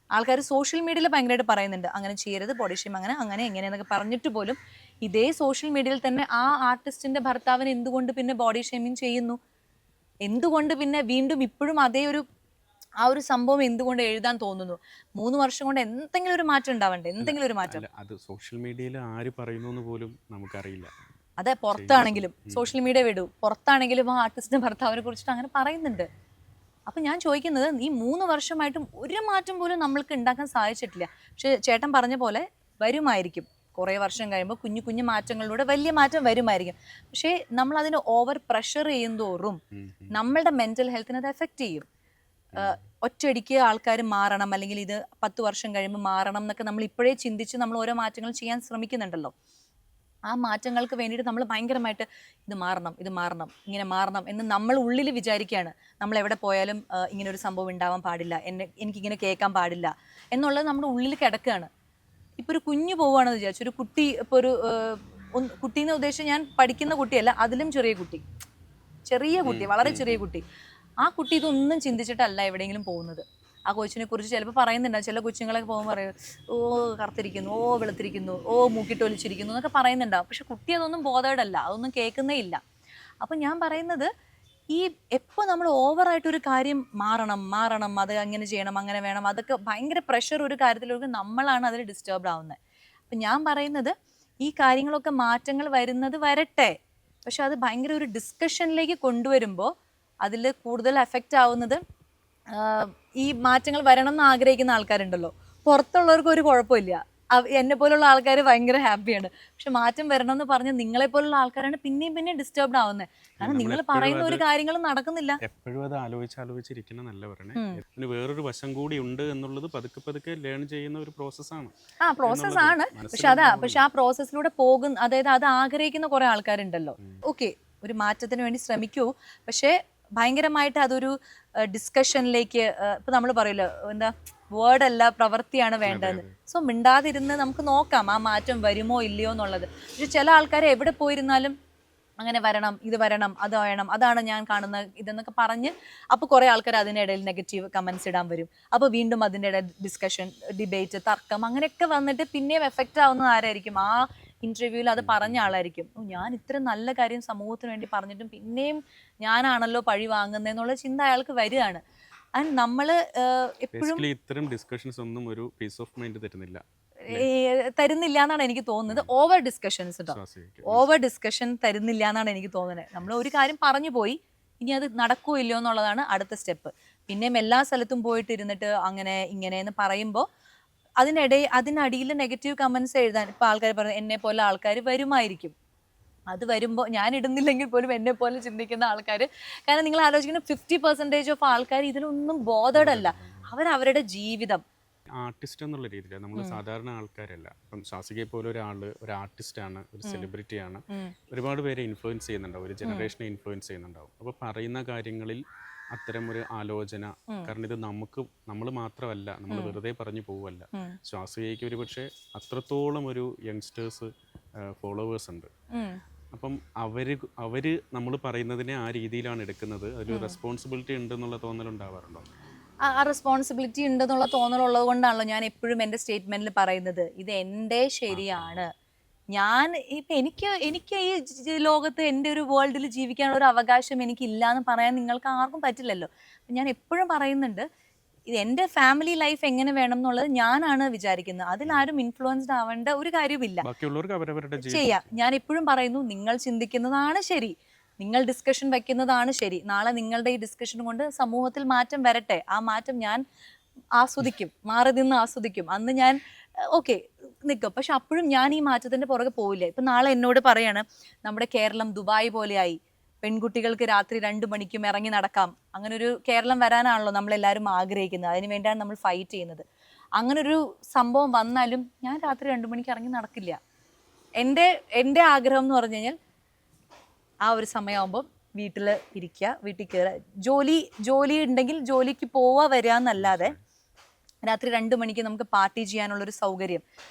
Speaker 1: ആൾക്കാർ സോഷ്യൽ മീഡിയയിൽ ഭയങ്കരമായിട്ട് പറയുന്നുണ്ട് അങ്ങനെ ചെയ്യരുത്, ബോഡി ഷേം അങ്ങനെ എങ്ങനെയെന്നൊക്കെ പറഞ്ഞിട്ട് പോലും ഇതേ സോഷ്യൽ മീഡിയയിൽ തന്നെ ആ ആർട്ടിസ്റ്റിൻ്റെ ഭർത്താവിന് എന്തുകൊണ്ട് പിന്നെ ബോഡി ഷേമിങ് ചെയ്യുന്നു? എന്തുകൊണ്ട് പിന്നെ വീണ്ടും ഇപ്പോഴും ആ ഒരു സംഭവം എന്തുകൊണ്ട് എഴുതാൻ തോന്നുന്നു? 3 വർഷം കൊണ്ട് എന്തെങ്കിലും ഒരു മാറ്റം ഉണ്ടാവണ്ടേ? എന്തെങ്കിലും ഒരു മാറ്റം.
Speaker 2: അത് സോഷ്യൽ മീഡിയയിൽ ആര് പറയുന്നു പോലും നമുക്കറിയില്ല.
Speaker 1: അതെ, പുറത്താണെങ്കിലും സോഷ്യൽ മീഡിയ വിടൂ, പുറത്താണെങ്കിലും ആ ആർട്ടിസ്റ്റിന്റെ ഭർത്താവിനെ കുറിച്ചിട്ട് അങ്ങനെ പറയുന്നുണ്ട്. അപ്പം ഞാൻ ചോദിക്കുന്നത്, ഈ 3 വർഷമായിട്ടും ഒരു മാറ്റം പോലും നമ്മൾക്ക് ഉണ്ടാക്കാൻ സാധിച്ചിട്ടില്ല. പക്ഷെ ചേട്ടൻ പറഞ്ഞ പോലെ വരുമായിരിക്കും, കുറേ വർഷം കഴിയുമ്പോൾ കുഞ്ഞു കുഞ്ഞു മാറ്റങ്ങളിലൂടെ വലിയ മാറ്റം വരുമായിരിക്കും. പക്ഷേ നമ്മൾ അതിന് ഓവർ പ്രഷർ ചെയ്യുന്തോറും നമ്മളുടെ മെൻ്റൽ ഹെൽത്തിനെ അത് എഫക്റ്റ് ചെയ്യും. ഒറ്റയടിക്ക് ആൾക്കാർ മാറണം, അല്ലെങ്കിൽ ഇത് 10 വർഷം കഴിയുമ്പോൾ മാറണം എന്നൊക്കെ നമ്മൾ ഇപ്പോഴേ ചിന്തിച്ച് നമ്മൾ ഓരോ മാറ്റങ്ങൾ ചെയ്യാൻ ശ്രമിക്കുന്നുണ്ടല്ലോ. ആ മാറ്റങ്ങൾക്ക് വേണ്ടിയിട്ട് നമ്മൾ ഭയങ്കരമായിട്ട് ഇത് മാറണം ഇങ്ങനെ മാറണം എന്ന് നമ്മൾ ഉള്ളിൽ വിചാരിക്കുകയാണ്. നമ്മൾ എവിടെ പോയാലും ഇങ്ങനെ ഒരു സംഭവം ഉണ്ടാവാൻ പാടില്ല, എനിക്കിങ്ങനെ കേൾക്കാൻ പാടില്ല എന്നുള്ളത് നമ്മുടെ ഉള്ളിൽ കിടക്കുകയാണ്. ഇപ്പോൾ ഒരു കുഞ്ഞു പോവുകയാണെന്ന് വിചാരിച്ചു, ഒരു കുട്ടി, ഇപ്പോൾ കുട്ടീനെ ഉദ്ദേശിച്ച് ഞാൻ പഠിക്കുന്ന കുട്ടിയല്ല, അതിലും ചെറിയ കുട്ടി, വളരെ ചെറിയ കുട്ടി. ആ കുട്ടി ഇതൊന്നും ചിന്തിച്ചിട്ടല്ല എവിടെയെങ്കിലും പോകുന്നത്. ആ കൊച്ചിനെ കുറിച്ച് ചിലപ്പോൾ പറയുന്നുണ്ടാവും, ചില കൊച്ചുങ്ങളൊക്കെ പോകുമ്പോൾ പറയും ഓ കറുത്തിരിക്കുന്നു, ഓ വെളുത്തിരിക്കുന്നു, ഓ മൂക്കിട്ടൊലിച്ചിരിക്കുന്നു എന്നൊക്കെ പറയുന്നുണ്ടാവും. പക്ഷെ കുട്ടി അതൊന്നും ബോധേഡല്ല, അതൊന്നും കേൾക്കുന്നേ ഇല്ല. അപ്പം ഞാൻ പറയുന്നത്, ഈ എപ്പോൾ നമ്മൾ ഓവറായിട്ടൊരു കാര്യം മാറണം, അത് അങ്ങനെ ചെയ്യണം, അങ്ങനെ വേണം, അതൊക്കെ ഭയങ്കര പ്രഷർ ഒരു കാര്യത്തിലൊക്കെ നമ്മളാണ് അതിൽ ഡിസ്റ്റർബ്ഡ് ആവുന്നത്. അപ്പം ഞാൻ പറയുന്നത്, ഈ കാര്യങ്ങളൊക്കെ മാറ്റങ്ങൾ വരുന്നത് വരട്ടെ, പക്ഷെ അത് ഭയങ്കര ഒരു ഡിസ്കഷനിലേക്ക് കൊണ്ടുവരുമ്പോൾ അതിൽ കൂടുതൽ എഫക്റ്റ് ആവുന്നത് ഈ മാറ്റങ്ങൾ വരണം എന്ന് ആഗ്രഹിക്കുന്ന ആൾക്കാരുണ്ടല്ലോ, പുറത്തുള്ളവർക്ക് ഒരു കുഴപ്പമില്ല, എന്നെ പോലുള്ള ആൾക്കാർ ഭയങ്കര ഹാപ്പിയാണ്. പക്ഷെ മാറ്റം വരണമെന്ന് പറഞ്ഞ് നിങ്ങളെ പോലുള്ള ആൾക്കാരാണ് പിന്നെയും പിന്നെയും ഡിസ്റ്റർബ്ഡ് ആവുന്നത്. കാരണം നിങ്ങൾ പറയുന്ന ഒരു കാര്യങ്ങളും നടക്കുന്നില്ല.
Speaker 2: എപ്പോഴും അത് ആലോചിച്ചിരിക്കണം എന്നല്ല പറയണേ. ഇതിന് വേറൊരു വശം കൂടി ഉണ്ട് എന്നുള്ളത് പതുക്കെ പതുക്കെ ലേൺ ചെയ്യുന്ന ഒരു പ്രോസസ്സാണ്.
Speaker 1: പ്രോസസ്സാണ്. പക്ഷെ ആ പ്രോസസ്സിലൂടെ പോകുന്ന, അതായത് അത് ആഗ്രഹിക്കുന്ന കുറെ ആൾക്കാരുണ്ടല്ലോ. ഓക്കെ, ഒരു മാറ്റത്തിന് വേണ്ടി ശ്രമിക്കൂ, പക്ഷേ ഭയങ്കരമായിട്ട് അതൊരു ഡിസ്കഷനിലേക്ക്, ഇപ്പൊ നമ്മൾ പറയല്ലോ എന്താ, വേർഡ് അല്ല പ്രവൃത്തിയാണ് വേണ്ടതെന്ന്. സോ മിണ്ടാതിരുന്ന് നമുക്ക് നോക്കാം ആ മാറ്റം വരുമോ ഇല്ലയോ എന്നുള്ളത്. പക്ഷെ ചില ആൾക്കാർ എവിടെ പോയിരുന്നാലും അങ്ങനെ വരണം, ഇത് വരണം, അത് വേണം, അതാണ് ഞാൻ കാണുന്ന ഇതെന്നൊക്കെ പറഞ്ഞ് അപ്പോൾ കുറേ ആൾക്കാർ അതിനിടയിൽ നെഗറ്റീവ് കമൻസ് ഇടാൻ വരും. അപ്പോൾ വീണ്ടും അതിൻ്റെ ഇടയിൽ ഡിസ്കഷൻ, ഡിബേറ്റ്, തർക്കം അങ്ങനെയൊക്കെ വന്നിട്ട് പിന്നെയും എഫക്റ്റ് ആവുന്നത് ആരായിരിക്കും? ആ ഇൻ്റർവ്യൂവിൽ അത് പറഞ്ഞ ആളായിരിക്കും. ഞാൻ ഇത്ര നല്ല കാര്യം സമൂഹത്തിന് വേണ്ടി പറഞ്ഞിട്ടും പിന്നെയും ഞാനാണല്ലോ പഴി വാങ്ങുന്നതെന്നുള്ള ചിന്ത അയാൾക്ക് വരികയാണ്. ആൻഡ് നമ്മൾ എപ്പോഴും
Speaker 2: ഇത്തരം ഡിസ്കഷൻസ് ഒന്നും ഒരു പീസ് ഓഫ് മൈൻഡ് തരുന്നില്ല
Speaker 1: എന്നാണ് എനിക്ക് തോന്നുന്നത്. ഓവർ ഡിസ്കഷൻസ് കേട്ടോ, ഓവർ ഡിസ്കഷൻ തരുന്നില്ല എന്നാണ് എനിക്ക് തോന്നുന്നത്. നമ്മൾ ഒരു കാര്യം പറഞ്ഞു പോയി, ഇനി അത് നടക്കുമോ ഇല്ലയോ എന്നുള്ളതാണ് അടുത്ത സ്റ്റെപ്പ്. പിന്നെയും എല്ലാ സ്ഥലത്തും പോയിട്ട് ഇരുന്നിട്ട് അങ്ങനെ ഇങ്ങനെയെന്ന് പറയുമ്പോൾ അതിനടിയിൽ നെഗറ്റീവ് കമൻസ് എഴുതാൻ ഇപ്പോൾ ആൾക്കാർ പറയുന്നത് എന്നെ പോലെ ആൾക്കാർ വരുമായിരിക്കും. അത് വരുമ്പോൾ ഞാൻ ഇടുന്നില്ലെങ്കിൽ പോലും എന്നെ പോലെ ചിന്തിക്കുന്ന ആൾക്കാർ, കാരണം നിങ്ങൾ ആലോചിക്കുന്ന 50% ഓഫ് ആൾക്കാർ ഇതിലൊന്നും ബോധേഡ് അല്ല. അവരവരുടെ ജീവിതം
Speaker 2: ആർട്ടിസ്റ്റ് എന്നുള്ള രീതിയിൽ നമ്മൾ സാധാരണ ആൾക്കാരല്ല. ഇപ്പം ശാസികയെ പോലെ ഒരു ആർട്ടിസ്റ്റാണ്, ഒരു സെലിബ്രിറ്റിയാണ്, ഒരുപാട് പേരെ ഇൻഫ്ലുവൻസ് ചെയ്യുന്നുണ്ടാവും, ഒരു ജനറേഷനെ ഇൻഫ്ലുവൻസ് ചെയ്യുന്നുണ്ടാവും. അപ്പോൾ പറയുന്ന കാര്യങ്ങളിൽ അത്തരം ഒരു ആലോചന, കാരണം ഇത് നമ്മൾ മാത്രമല്ല, നമ്മൾ വെറുതെ പറഞ്ഞു പോവല്ല. ശാസികയ്ക്ക് ഒരു പക്ഷേ അത്രത്തോളം ഒരു യങ്സ്റ്റേഴ്സ് ഫോളോവേഴ്സ് ഉണ്ട്. അപ്പം അവര് നമ്മൾ പറയുന്നതിനെ ആ രീതിയിലാണ് എടുക്കുന്നത്. അതിൽ റെസ്പോൺസിബിലിറ്റി ഉണ്ടെന്നുള്ള തോന്നലുണ്ടാവാറുണ്ടോ?
Speaker 1: ആ റെസ്പോൺസിബിലിറ്റി ഉണ്ടെന്നുള്ള തോന്നലുള്ളത് കൊണ്ടാണല്ലോ ഞാൻ എപ്പോഴും എൻ്റെ സ്റ്റേറ്റ്മെന്റിൽ പറയുന്നത് ഇത് എൻ്റെ ശരിയാണ്. ഞാൻ ഇപ്പം എനിക്ക് ഈ ലോകത്ത് എൻ്റെ ഒരു വേൾഡിൽ ജീവിക്കാനുള്ള ഒരു അവകാശം എനിക്കില്ല എന്ന് പറയാൻ നിങ്ങൾക്ക് ആർക്കും പറ്റില്ലല്ലോ. ഞാൻ എപ്പോഴും പറയുന്നുണ്ട്, ഇത് എൻ്റെ ഫാമിലി ലൈഫ് എങ്ങനെ വേണം എന്നുള്ളത് ഞാനാണ് വിചാരിക്കുന്നത്. അതിലാരും ഇൻഫ്ലുവൻസ്ഡ് ആവേണ്ട ഒരു കാര്യമില്ല. ചെയ്യാം. ഞാൻ എപ്പോഴും പറയുന്നു, നിങ്ങൾ ചിന്തിക്കുന്നതാണ് ശരി, നിങ്ങൾ ഡിസ്കഷൻ വെക്കുന്നതാണ് ശരി. നാളെ നിങ്ങളുടെ ഈ ഡിസ്കഷൻ കൊണ്ട് സമൂഹത്തിൽ മാറ്റം വരട്ടെ. ആ മാറ്റം ഞാൻ ആസ്വദിക്കും, മാറി നിന്ന് ആസ്വദിക്കും. അന്ന് ഞാൻ ഓക്കെ നിൽക്കും. പക്ഷെ അപ്പോഴും ഞാൻ ഈ മാറ്റത്തിന്റെ പുറകെ പോവില്ല. ഇപ്പം നാളെ എന്നോട് പറയാണ് നമ്മുടെ കേരളം ദുബായ് പോലെയായി, പെൺകുട്ടികൾക്ക് രാത്രി 2 മണിക്കും ഇറങ്ങി നടക്കാം, അങ്ങനെ ഒരു കേരളം വരാനാണല്ലോ നമ്മളെല്ലാവരും ആഗ്രഹിക്കുന്നത്. അതിന് വേണ്ടിയാണ് നമ്മൾ ഫൈറ്റ് ചെയ്യുന്നത്. അങ്ങനൊരു സംഭവം വന്നാലും ഞാൻ രാത്രി 2 മണിക്ക് ഇറങ്ങി നടക്കില്ല. എൻ്റെ ആഗ്രഹം എന്ന് പറഞ്ഞു കഴിഞ്ഞാൽ ആ ഒരു സമയമാകുമ്പോൾ വീട്ടിൽ ഇരിക്കുക, വീട്ടിൽ കയറുക, ജോലി ഉണ്ടെങ്കിൽ ജോലിക്ക് പോവുക വരിക എന്നല്ലാതെ രാത്രി 2 മണിക്ക് നമുക്ക് പാർട്ടി ചെയ്യാനുള്ളൊരു സൗകര്യം,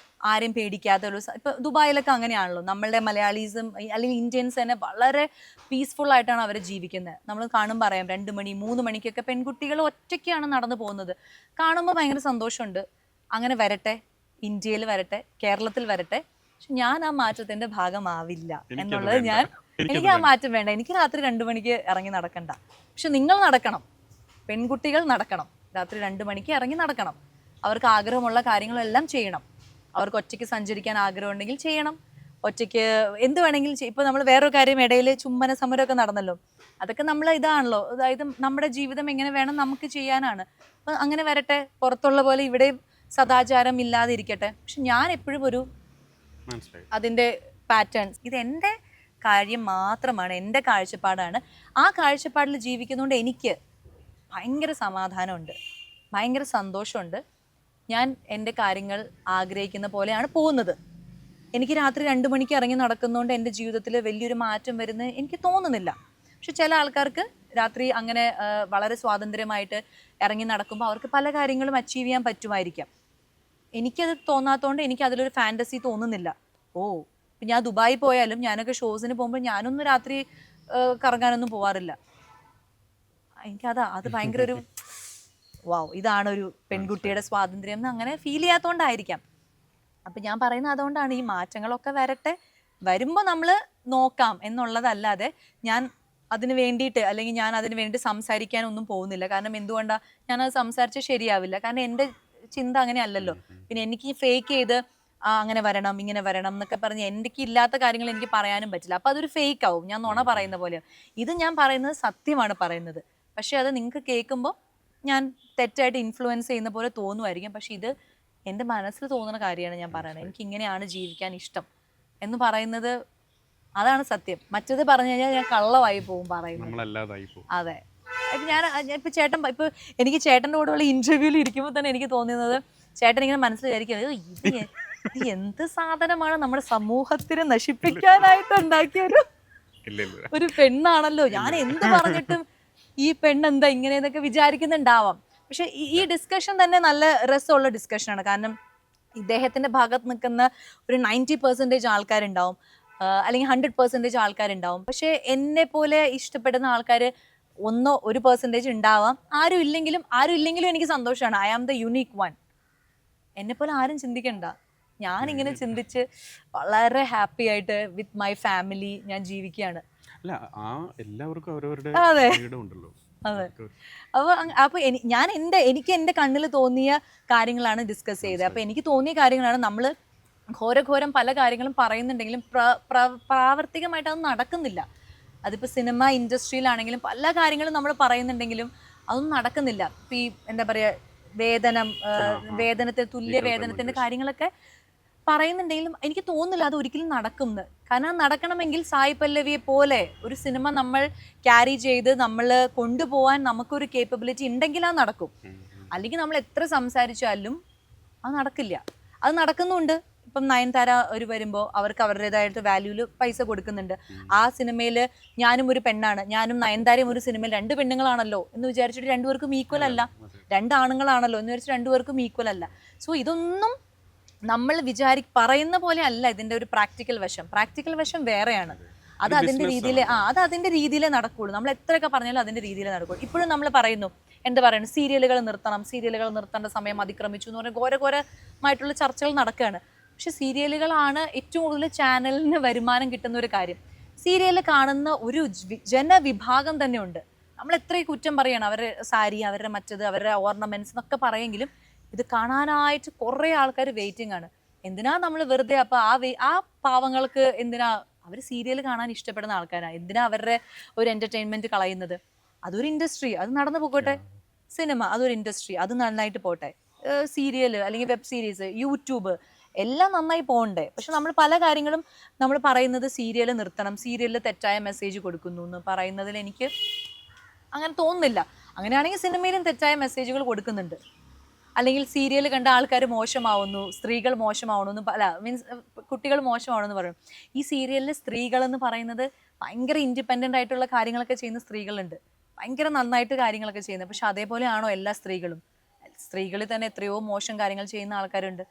Speaker 1: ആരെയും പേടിക്കാത്ത ഒരു, ഇപ്പം ദുബായിലൊക്കെ അങ്ങനെയാണല്ലോ. നമ്മളുടെ മലയാളീസും അല്ലെങ്കിൽ ഇന്ത്യൻസ് തന്നെ വളരെ പീസ്ഫുൾ ആയിട്ടാണ് അവർ ജീവിക്കുന്നത്. നമ്മൾ കാണുമ്പോൾ പറയാം 2 മണി 3 മണിക്കൊക്കെ പെൺകുട്ടികൾ ഒറ്റയ്ക്കാണ് നടന്നു പോകുന്നത്. കാണുമ്പോൾ ഭയങ്കര സന്തോഷമുണ്ട്. അങ്ങനെ വരട്ടെ, ഇന്ത്യയിൽ വരട്ടെ, കേരളത്തിൽ വരട്ടെ. പക്ഷെ ഞാൻ ആ മാറ്റത്തിന്റെ ഭാഗമാവില്ല എന്നുള്ളത് എനിക്ക് ആ മാറ്റം വേണ്ട. എനിക്ക് രാത്രി 2 മണിക്ക് ഇറങ്ങി നടക്കണ്ട. പക്ഷെ നിങ്ങൾ നടക്കണം, പെൺകുട്ടികൾ നടക്കണം, രാത്രി 2 മണിക്ക് ഇറങ്ങി നടക്കണം. അവർക്ക് ആഗ്രഹമുള്ള കാര്യങ്ങളെല്ലാം ചെയ്യണം. അവർക്ക് ഒറ്റയ്ക്ക് സഞ്ചരിക്കാൻ ആഗ്രഹം ഉണ്ടെങ്കിൽ ചെയ്യണം, ഒറ്റയ്ക്ക് എന്ത് വേണമെങ്കിലും ഇപ്പൊ നമ്മൾ വേറൊരു കാര്യം, ഇടയിൽ ചുംബന സമരമൊക്കെ നടന്നല്ലോ. അതൊക്കെ നമ്മൾ ഇതാണല്ലോ, അതായത് നമ്മുടെ ജീവിതം എങ്ങനെ വേണം നമുക്ക് ചെയ്യാനാണ്. അപ്പൊ അങ്ങനെ വരട്ടെ, പുറത്തുള്ള പോലെ ഇവിടെ സദാചാരം ഇല്ലാതെ ഇരിക്കട്ടെ. പക്ഷെ ഞാൻ എപ്പോഴും ഒരു അതിന്റെ പാറ്റേൺസ്, ഇത് എൻ്റെ കാര്യം മാത്രമാണ്, എൻ്റെ കാഴ്ചപ്പാടാണ്. ആ കാഴ്ചപ്പാടിൽ ജീവിക്കുന്നതുകൊണ്ട് എനിക്ക് ഭയങ്കര സമാധാനമുണ്ട്, ഭയങ്കര സന്തോഷമുണ്ട്. ഞാൻ എൻ്റെ കാര്യങ്ങൾ ആഗ്രഹിക്കുന്ന പോലെയാണ് പോകുന്നത്. എനിക്ക് രാത്രി 2 മണിക്ക് ഇറങ്ങി നടക്കുന്നതുകൊണ്ട് എൻ്റെ ജീവിതത്തിൽ വലിയൊരു മാറ്റം വരുന്നത് എനിക്ക് തോന്നുന്നില്ല. പക്ഷെ ചില ആൾക്കാർക്ക് രാത്രി അങ്ങനെ വളരെ സ്വാതന്ത്ര്യമായിട്ട് ഇറങ്ങി നടക്കുമ്പോൾ അവർക്ക് പല കാര്യങ്ങളും അച്ചീവ് ചെയ്യാൻ പറ്റുമായിരിക്കാം. എനിക്കത് തോന്നാത്തതുകൊണ്ട് എനിക്ക് അതിലൊരു ഫാൻറ്റസി തോന്നുന്നില്ല. ഇപ്പം ഞാൻ ദുബായി പോയാലും ഞാനൊക്കെ ഷോസിന് പോകുമ്പോൾ ഞാനൊന്നും രാത്രി കറങ്ങാനൊന്നും പോവാറില്ല. അത് ഭയങ്കര ഒരു ഇതാണൊരു പെൺകുട്ടിയുടെ സ്വാതന്ത്ര്യം എന്ന് അങ്ങനെ ഫീൽ ചെയ്യാത്തതുകൊണ്ടായിരിക്കാം. അപ്പം ഞാൻ പറയുന്നത് അതുകൊണ്ടാണ്, ഈ മാറ്റങ്ങളൊക്കെ വരട്ടെ, വരുമ്പോൾ നമ്മൾ നോക്കാം എന്നുള്ളതല്ലാതെ ഞാൻ അതിന് വേണ്ടിയിട്ട് അല്ലെങ്കിൽ ഞാൻ അതിന് വേണ്ടി സംസാരിക്കാനൊന്നും പോകുന്നില്ല. കാരണം എന്തുകൊണ്ടാണ് ഞാനത് സംസാരിച്ചാൽ ശരിയാവില്ല. കാരണം എൻ്റെ ചിന്ത അങ്ങനെ അല്ലല്ലോ. പിന്നെ എനിക്ക് ഫേക്ക് ചെയ്ത് അങ്ങനെ വരണം ഇങ്ങനെ വരണം എന്നൊക്കെ പറഞ്ഞ് എനിക്ക് ഇല്ലാത്ത കാര്യങ്ങൾ എനിക്ക് പറയാനും പറ്റില്ല. അപ്പം അതൊരു ഫേക്ക് ആവും, ഞാൻ നുണ പറയുന്ന പോലെയാണ്. ഇത് ഞാൻ പറയുന്നത് സത്യമാണ് പറയുന്നത്. പക്ഷെ അത് നിങ്ങൾക്ക് കേൾക്കുമ്പോൾ ഞാൻ തെറ്റായിട്ട് ഇൻഫ്ലുവൻസ് ചെയ്യുന്ന പോലെ തോന്നുമായിരിക്കും. പക്ഷെ ഇത് എൻ്റെ മനസ്സിൽ തോന്നുന്ന കാര്യമാണ് ഞാൻ പറയുന്നത്. എനിക്ക് ഇങ്ങനെയാണ് ജീവിക്കാൻ ഇഷ്ടം എന്ന് പറയുന്നത്, അതാണ് സത്യം. മറ്റത് പറഞ്ഞു കഴിഞ്ഞാൽ ഞാൻ കള്ളമായി പോകും പറയുന്നത്.
Speaker 2: നമ്മളല്ലാതായി പോകും.
Speaker 1: അതെ. ഇപ്പം ഇപ്പം ചേട്ടൻ ഇപ്പം എനിക്ക് ചേട്ടൻ്റെ കൂടെയുള്ള ഇൻ്റർവ്യൂവിൽ ഇരിക്കുമ്പോൾ തന്നെ എനിക്ക് തോന്നുന്നത്, ചേട്ടൻ ഇങ്ങനെ മനസ്സിൽ വിചാരിക്കുന്നത്, ഇത് എന്ത് സാധനമാണ് നമ്മുടെ സമൂഹത്തിനെ നശിപ്പിക്കാനായിട്ട് ഉണ്ടാക്കിയ ഒരു പെണ്ണാണല്ലോ, ഞാൻ എന്ത് പറഞ്ഞിട്ടും ഈ പെണ്ണെന്താ ഇങ്ങനെയെന്നൊക്കെ വിചാരിക്കുന്നുണ്ടാവാം. പക്ഷെ ഈ ഡിസ്കഷൻ തന്നെ നല്ല രസമുള്ള ഡിസ്കഷനാണ്. കാരണം ഇദ്ദേഹത്തിന്റെ ഭാഗത്ത് നിൽക്കുന്ന ഒരു 90% ആൾക്കാരുണ്ടാവും, അല്ലെങ്കിൽ 100% ആൾക്കാരുണ്ടാവും. പക്ഷെ എന്നെ പോലെ ഇഷ്ടപ്പെടുന്ന ആൾക്കാർ 1% ഉണ്ടാവാം. ആരും ഇല്ലെങ്കിലും എനിക്ക് സന്തോഷമാണ്. I am the unique one. എന്നെ പോലെ ആരും ചിന്തിക്കണ്ട. ഞാനിങ്ങനെ ചിന്തിച്ച് വളരെ ഹാപ്പി ആയിട്ട് വിത്ത് മൈ ഫാമിലി ഞാൻ ജീവിക്കുകയാണ്.
Speaker 2: അല്ല, ആ എല്ലാവർക്കും അവരവരുടെ ഉണ്ടല്ലോ.
Speaker 1: അതെ. അപ്പോൾ എനിക്ക് എൻ്റെ കണ്ണിൽ തോന്നിയ കാര്യങ്ങളാണ് ഡിസ്കസ് ചെയ്തത്. അപ്പോൾ എനിക്ക് തോന്നിയ കാര്യങ്ങളാണ്. നമ്മൾ ഘോരഘോരം പല കാര്യങ്ങളും പറയുന്നുണ്ടെങ്കിലും പ്രാവർത്തികമായിട്ട് അത് നടക്കുന്നില്ല. അതിപ്പോൾ സിനിമ ഇൻഡസ്ട്രിയിലാണെങ്കിലും പല കാര്യങ്ങളും നമ്മൾ പറയുന്നുണ്ടെങ്കിലും അതൊന്നും നടക്കുന്നില്ല. ഇപ്പം ഈ എന്താ പറയുക, വേതനത്തിന് തുല്യ വേതനത്തിൻ്റെ കാര്യങ്ങളൊക്കെ പറയുന്നുണ്ടെങ്കിലും എനിക്ക് തോന്നുന്നില്ല അത് ഒരിക്കലും നടക്കുന്നത്. കാരണം നടക്കണമെങ്കിൽ സായി പല്ലവിയെ പോലെ ഒരു സിനിമ നമ്മൾ ക്യാരി ചെയ്ത് നമ്മൾ കൊണ്ടുപോകാൻ നമുക്കൊരു കേപ്പബിലിറ്റി ഉണ്ടെങ്കിൽ അത് നടക്കും. അല്ലെങ്കിൽ നമ്മൾ എത്ര സംസാരിച്ചാലും അത് നടക്കില്ല. അത് നടക്കുന്നുണ്ട്. ഇപ്പം നയൻതാര വരുമ്പോൾ അവർക്ക് അവരുടേതായിട്ട് വാല്യൂല് പൈസ കൊടുക്കുന്നുണ്ട്. ആ സിനിമയിൽ ഞാനും ഒരു പെണ്ണാണ്, ഞാനും നയൻതാരയും ഒരു സിനിമയിൽ 2 പെണ്ണുങ്ങളാണല്ലോ എന്ന് വിചാരിച്ചിട്ട് 2 പേർക്കും ഈക്വൽ അല്ല. 2 ആണുങ്ങളാണല്ലോ എന്ന് വിചാരിച്ചിട്ട് 2 പേർക്കും ഈക്വൽ അല്ല. സോ ഇതൊന്നും നമ്മൾ പറയുന്ന പോലെ അല്ല ഇതിന്റെ ഒരു പ്രാക്ടിക്കൽ വശം വേറെയാണ്. അത് അതിന്റെ രീതിയിലേ നടക്കുള്ളൂ. നമ്മൾ എത്രയൊക്കെ പറഞ്ഞാലും അതിന്റെ രീതിയിലേ നടക്കുള്ളൂ. ഇപ്പോഴും നമ്മൾ പറയുന്നു, എന്താ പറയുന്നത്, സീരിയലുകൾ നിർത്തേണ്ട സമയം അതിക്രമിച്ചു എന്ന് പറഞ്ഞാൽ ഘോരഘോരമായിട്ടുള്ള ചർച്ചകൾ നടക്കുകയാണ്. പക്ഷെ സീരിയലുകളാണ് ഏറ്റവും കൂടുതൽ ചാനലിന് വരുമാനം കിട്ടുന്ന ഒരു കാര്യം. സീരിയൽ കാണുന്ന ഒരു ജനവിഭാഗം തന്നെ ഉണ്ട്. നമ്മൾ എത്രയും കുറ്റം പറയണം, അവരുടെ സാരി, അവരുടെ മറ്റത്, അവരുടെ ഓർണമെന്റ്സ് എന്നൊക്കെ പറയെങ്കിലും ഇത് കാണാനായിട്ട് കുറേ ആൾക്കാർ വെയിറ്റിംഗ് ആണ്. എന്തിനാ നമ്മൾ വെറുതെ അപ്പോൾ ആ പാവങ്ങൾക്ക് എന്തിനാ, അവർ സീരിയൽ കാണാൻ ഇഷ്ടപ്പെടുന്ന ആൾക്കാരാണ്, എന്തിനാ അവരുടെ ഒരു എന്റർടൈൻമെന്റ് കളയുന്നത്? അതൊരു ഇൻഡസ്ട്രി, അത് നടന്നു പോകട്ടെ. സിനിമ അതൊരു ഇൻഡസ്ട്രി, അത് നന്നായിട്ട് പോട്ടെ. സീരിയൽ അല്ലെങ്കിൽ വെബ് സീരീസ്, യൂട്യൂബ് എല്ലാം നന്നായി പോകണ്ടേ. പക്ഷെ നമ്മൾ പല കാര്യങ്ങളും നമ്മൾ പറയുന്നത് സീരിയൽ നിർത്തണം, സീരിയലിൽ തെറ്റായ മെസ്സേജ് കൊടുക്കുന്നു എന്ന് പറയുന്നതിൽ എനിക്ക് അങ്ങനെ തോന്നുന്നില്ല. അങ്ങനെയാണെങ്കിൽ സിനിമയിലും തെറ്റായ മെസ്സേജുകൾ കൊടുക്കുന്നുണ്ട്. അല്ലെങ്കിൽ സീരിയൽ കണ്ട ആൾക്കാർ മോശമാവുന്നു, സ്ത്രീകൾ മോശമാവണമെന്ന് കുട്ടികൾ മോശമാവണമെന്ന് പറയും. ഈ സീരിയലിൽ സ്ത്രീകൾ എന്ന് പറയുന്നത് ഭയങ്കര ഇൻഡിപെൻഡൻ്റ് ആയിട്ടുള്ള കാര്യങ്ങളൊക്കെ ചെയ്യുന്ന സ്ത്രീകളുണ്ട്, ഭയങ്കര നന്നായിട്ട് കാര്യങ്ങളൊക്കെ ചെയ്യുന്നത്. പക്ഷെ അതേപോലെയാണോ എല്ലാ സ്ത്രീകളും? സ്ത്രീകളിൽ തന്നെ എത്രയോ മോശം കാര്യങ്ങൾ ചെയ്യുന്ന ആൾക്കാരുണ്ട്.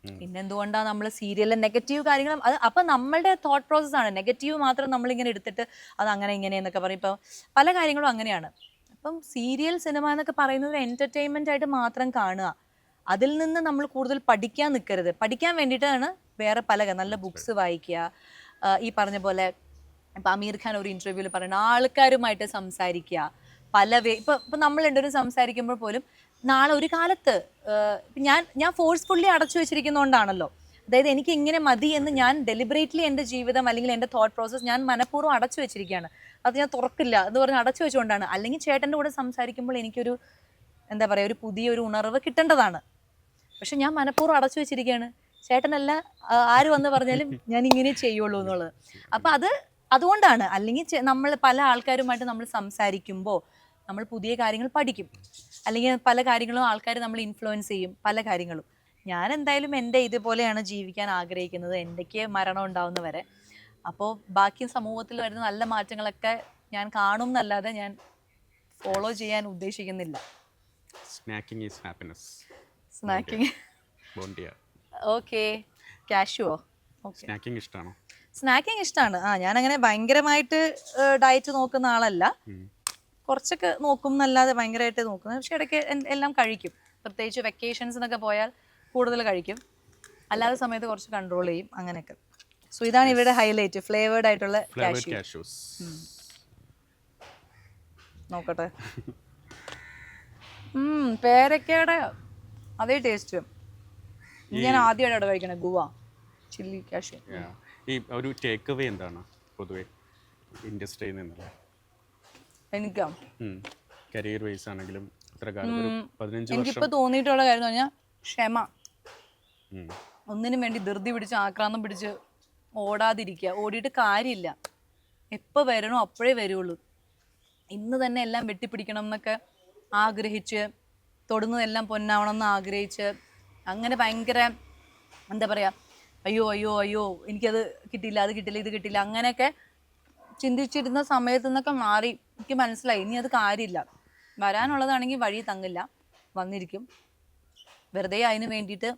Speaker 1: പിന്നെന്തുകൊണ്ടാണ് നമ്മൾ സീരിയലിലെ നെഗറ്റീവ് കാര്യങ്ങൾ അപ്പം നമ്മളുടെ തോട്ട് പ്രോസസ്സാണ് നെഗറ്റീവ് മാത്രം നമ്മളിങ്ങനെ എടുത്തിട്ട് അത് അങ്ങനെ ഇങ്ങനെ എന്നൊക്കെ പറയും. ഇപ്പോൾ പല കാര്യങ്ങളും അങ്ങനെയാണ്. അപ്പം സീരിയൽ സിനിമ എന്നൊക്കെ പറയുന്നത് ഒരു എൻ്റർടൈൻമെൻ്റ് ആയിട്ട് മാത്രം കാണുക. അതിൽ നിന്ന് നമ്മൾ കൂടുതൽ പഠിക്കാൻ നിൽക്കരുത്. പഠിക്കാൻ വേണ്ടിയിട്ടാണ് വേറെ പല നല്ല ബുക്സ് വായിക്കുക. ഈ പറഞ്ഞ പോലെ ഇപ്പം അമീർ ഖാൻ ഒരു ഇൻ്റർവ്യൂവിൽ പറയുന്നത് ആൾക്കാരുമായിട്ട് സംസാരിക്കുക. ഇപ്പം നമ്മൾ രണ്ടുപേരും സംസാരിക്കുമ്പോൾ പോലും നാളെ ഒരു കാലത്ത് ഞാൻ ഫോഴ്സ്ഫുള്ളി അടച്ചു വെച്ചിരിക്കുന്നതുകൊണ്ടാണല്ലോ, അതായത് എനിക്ക് ഇങ്ങനെ മതി എന്ന് ഞാൻ ഡെലിബറേറ്റ്ലി എൻ്റെ ജീവിതം അല്ലെങ്കിൽ എൻ്റെ തോട്ട് പ്രോസസ്സ് ഞാൻ മനഃപൂർവ്വം അടച്ചു വെച്ചിരിക്കുകയാണ്. അത് ഞാൻ തുറക്കില്ല എന്ന് പറഞ്ഞ് അടച്ചു വെച്ചുകൊണ്ടാണ്. അല്ലെങ്കിൽ ചേട്ടൻ്റെ കൂടെ സംസാരിക്കുമ്പോൾ എനിക്കൊരു എന്താ പറയുക, ഒരു പുതിയൊരു ഉണർവ് കിട്ടേണ്ടതാണ്. പക്ഷെ ഞാൻ മനഃപൂർവ്വം അടച്ചു വെച്ചിരിക്കുകയാണ്. ചേട്ടനല്ല, ആര് വന്ന് പറഞ്ഞാലും ഞാൻ ഇങ്ങനെ ചെയ്യുള്ളൂ എന്നുള്ളത്. അപ്പം അതുകൊണ്ടാണ്. അല്ലെങ്കിൽ നമ്മൾ പല ആൾക്കാരുമായിട്ട് നമ്മൾ സംസാരിക്കുമ്പോൾ നമ്മൾ പുതിയ കാര്യങ്ങൾ പഠിക്കും, അല്ലെങ്കിൽ പല കാര്യങ്ങളും ആൾക്കാർ നമ്മൾ ഇൻഫ്ലുവൻസ് ചെയ്യും, പല കാര്യങ്ങളും. ഞാൻ എന്തായാലും എൻ്റെ ഇതുപോലെയാണ് ജീവിക്കാൻ ആഗ്രഹിക്കുന്നത്, എനിക്ക് മരണം ഉണ്ടാവുന്നവരെ. അപ്പോൾ ബാക്കി സമൂഹത്തിൽ വരുന്ന നല്ല മാറ്റങ്ങളൊക്കെ ഞാൻ കാണും എന്നല്ലാതെ ഞാൻ ഫോളോ ചെയ്യാൻ ഉദ്ദേശിക്കുന്നില്ല.
Speaker 2: Snacking is happiness.
Speaker 1: Snacking okay. കാഷ്യുവോ?
Speaker 2: സ്നാക്കിംഗ് ഇഷ്ടമാണോ?
Speaker 1: സ്നാക്കിംഗ് ഇഷ്ടമാണ്. ഞാനങ്ങനെ ഭയങ്കരമായിട്ട് ഡയറ്റ് നോക്കുന്ന ആളല്ല. കുറച്ചൊക്കെ നോക്കും എന്നല്ലാതെ ഭയങ്കരമായിട്ട് നോക്കുന്നത്. പക്ഷെ ഇടയ്ക്ക് എല്ലാം കഴിക്കും. പ്രത്യേകിച്ച് വെക്കേഷൻസിനൊക്കെ പോയാൽ കൂടുതൽ കഴിക്കും. അല്ലാത്ത സമയത്ത് കുറച്ച് കൺട്രോൾ ചെയ്യും, അങ്ങനെയൊക്കെ. സോ ഇതാണ് ഇവിടെ ഹൈലൈറ്റ്, ഫ്ലേവേർഡ് ആയിട്ടുള്ള കാഷ്യൂസ്. നോക്കട്ടെ. പേരക്കയുടെ അതേ ടേസ്റ്റ്. ഞാൻ ആദ്യമായിട്ട് അവിടെ കഴിക്കണേ ഗുവ ചില്ലി കാഷ്യൂ.
Speaker 2: ഈ ഒരു ടേക്ക് അവേ എന്താണ് പൊതുവെ ഇൻഡസ്ട്രിയിൽ നിന്നുള്ള?
Speaker 1: എനിക്കോ
Speaker 2: കരിയർ വൈസ് ആണെങ്കിലും എനിക്കിപ്പോൾ
Speaker 1: തോന്നിയിട്ടുള്ള കാര്യം എന്ന് പറഞ്ഞാൽ ക്ഷമ. ഒന്നിനും വേണ്ടി ധൃതി പിടിച്ച് ആക്രാന്തം പിടിച്ച് ഓടാതിരിക്കുക. ഓടിയിട്ട് കാര്യമില്ല. എപ്പോൾ വരണോ അപ്പോഴേ വരുള്ളൂ. ഇന്ന് തന്നെ എല്ലാം വെട്ടിപ്പിടിക്കണം എന്നൊക്കെ ആഗ്രഹിച്ച്, തൊടുന്നതെല്ലാം പൊന്നാവണം എന്ന് ആഗ്രഹിച്ച്, അങ്ങനെ ഭയങ്കര എന്താ പറയുക, അയ്യോ അയ്യോ അയ്യോ എനിക്കത് കിട്ടിയില്ല, അത് കിട്ടില്ല, ഇത് കിട്ടില്ല, അങ്ങനെയൊക്കെ ചിന്തിച്ചിരുന്ന സമയത്തു നിന്നൊക്കെ മാറി എനിക്ക് മനസ്സിലായി ഇനി അത് കാര്യമില്ല. വരാനുള്ളതാണെങ്കിൽ വഴി തങ്ങില്ല, വന്നിരിക്കും. വെറുതെ അതിന് വേണ്ടിയിട്ട്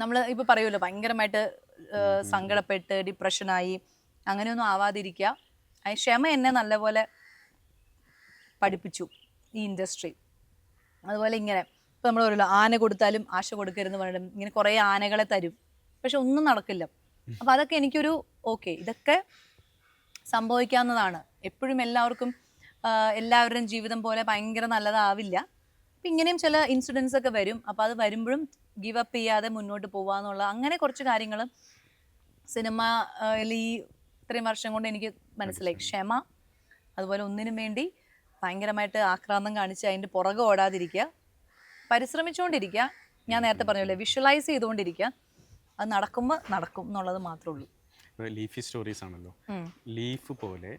Speaker 1: നമ്മൾ ഇപ്പോൾ പറയുമല്ലോ ഭയങ്കരമായിട്ട് സങ്കടപ്പെട്ട് ഡിപ്രഷനായി അങ്ങനെയൊന്നും ആവാതിരിക്കുക. ക്ഷമ എന്നെ നല്ലപോലെ പഠിപ്പിച്ചു ഈ ഇൻഡസ്ട്രി. അതുപോലെ ഇങ്ങനെ ഇപ്പോൾ നമ്മൾ പറയുമല്ലോ ആന കൊടുത്താലും ആശ കൊടുക്കരുതെന്ന് പറഞ്ഞിട്ട് ഇങ്ങനെ കുറേ ആനകളെ തരും, പക്ഷെ ഒന്നും നടക്കില്ല. അപ്പോൾ അതൊക്കെ എനിക്കൊരു ഓക്കെ, ഇതൊക്കെ സംഭവിക്കാവുന്നതാണ്. എപ്പോഴും എല്ലാവർക്കും എല്ലാവരുടെയും ജീവിതം പോലെ ഭയങ്കര നല്ലതാവില്ല. അപ്പം ഇങ്ങനെയും ചില ഇൻസിഡൻസ് ഒക്കെ വരും. അപ്പോൾ അത് വരുമ്പോഴും ഗിവ് അപ്പ് ചെയ്യാതെ മുന്നോട്ട് പോകാന്നുള്ള അങ്ങനെ കുറച്ച് കാര്യങ്ങൾ സിനിമയിൽ ഈ ഇത്രയും വർഷം കൊണ്ട് എനിക്ക് മനസ്സിലായി. ക്ഷമ, അതുപോലെ ഒന്നിനും വേണ്ടി ഭയങ്കരമായിട്ട് ആക്രാന്തം കാണിച്ച് അതിൻ്റെ പുറകെ ഓടാതിരിക്കുക, പരിശ്രമിച്ചുകൊണ്ടിരിക്കുക. ഞാൻ നേരത്തെ പറഞ്ഞല്ലോ വിഷ്വലൈസ് ചെയ്തുകൊണ്ടിരിക്കുക. അത് നടക്കുമ്പോൾ നടക്കും എന്നുള്ളത് മാത്രമേ ഉള്ളൂ.
Speaker 2: ലീഫി സ്റ്റോറീസ് ആണല്ലോ, ലീഫ് പോലെ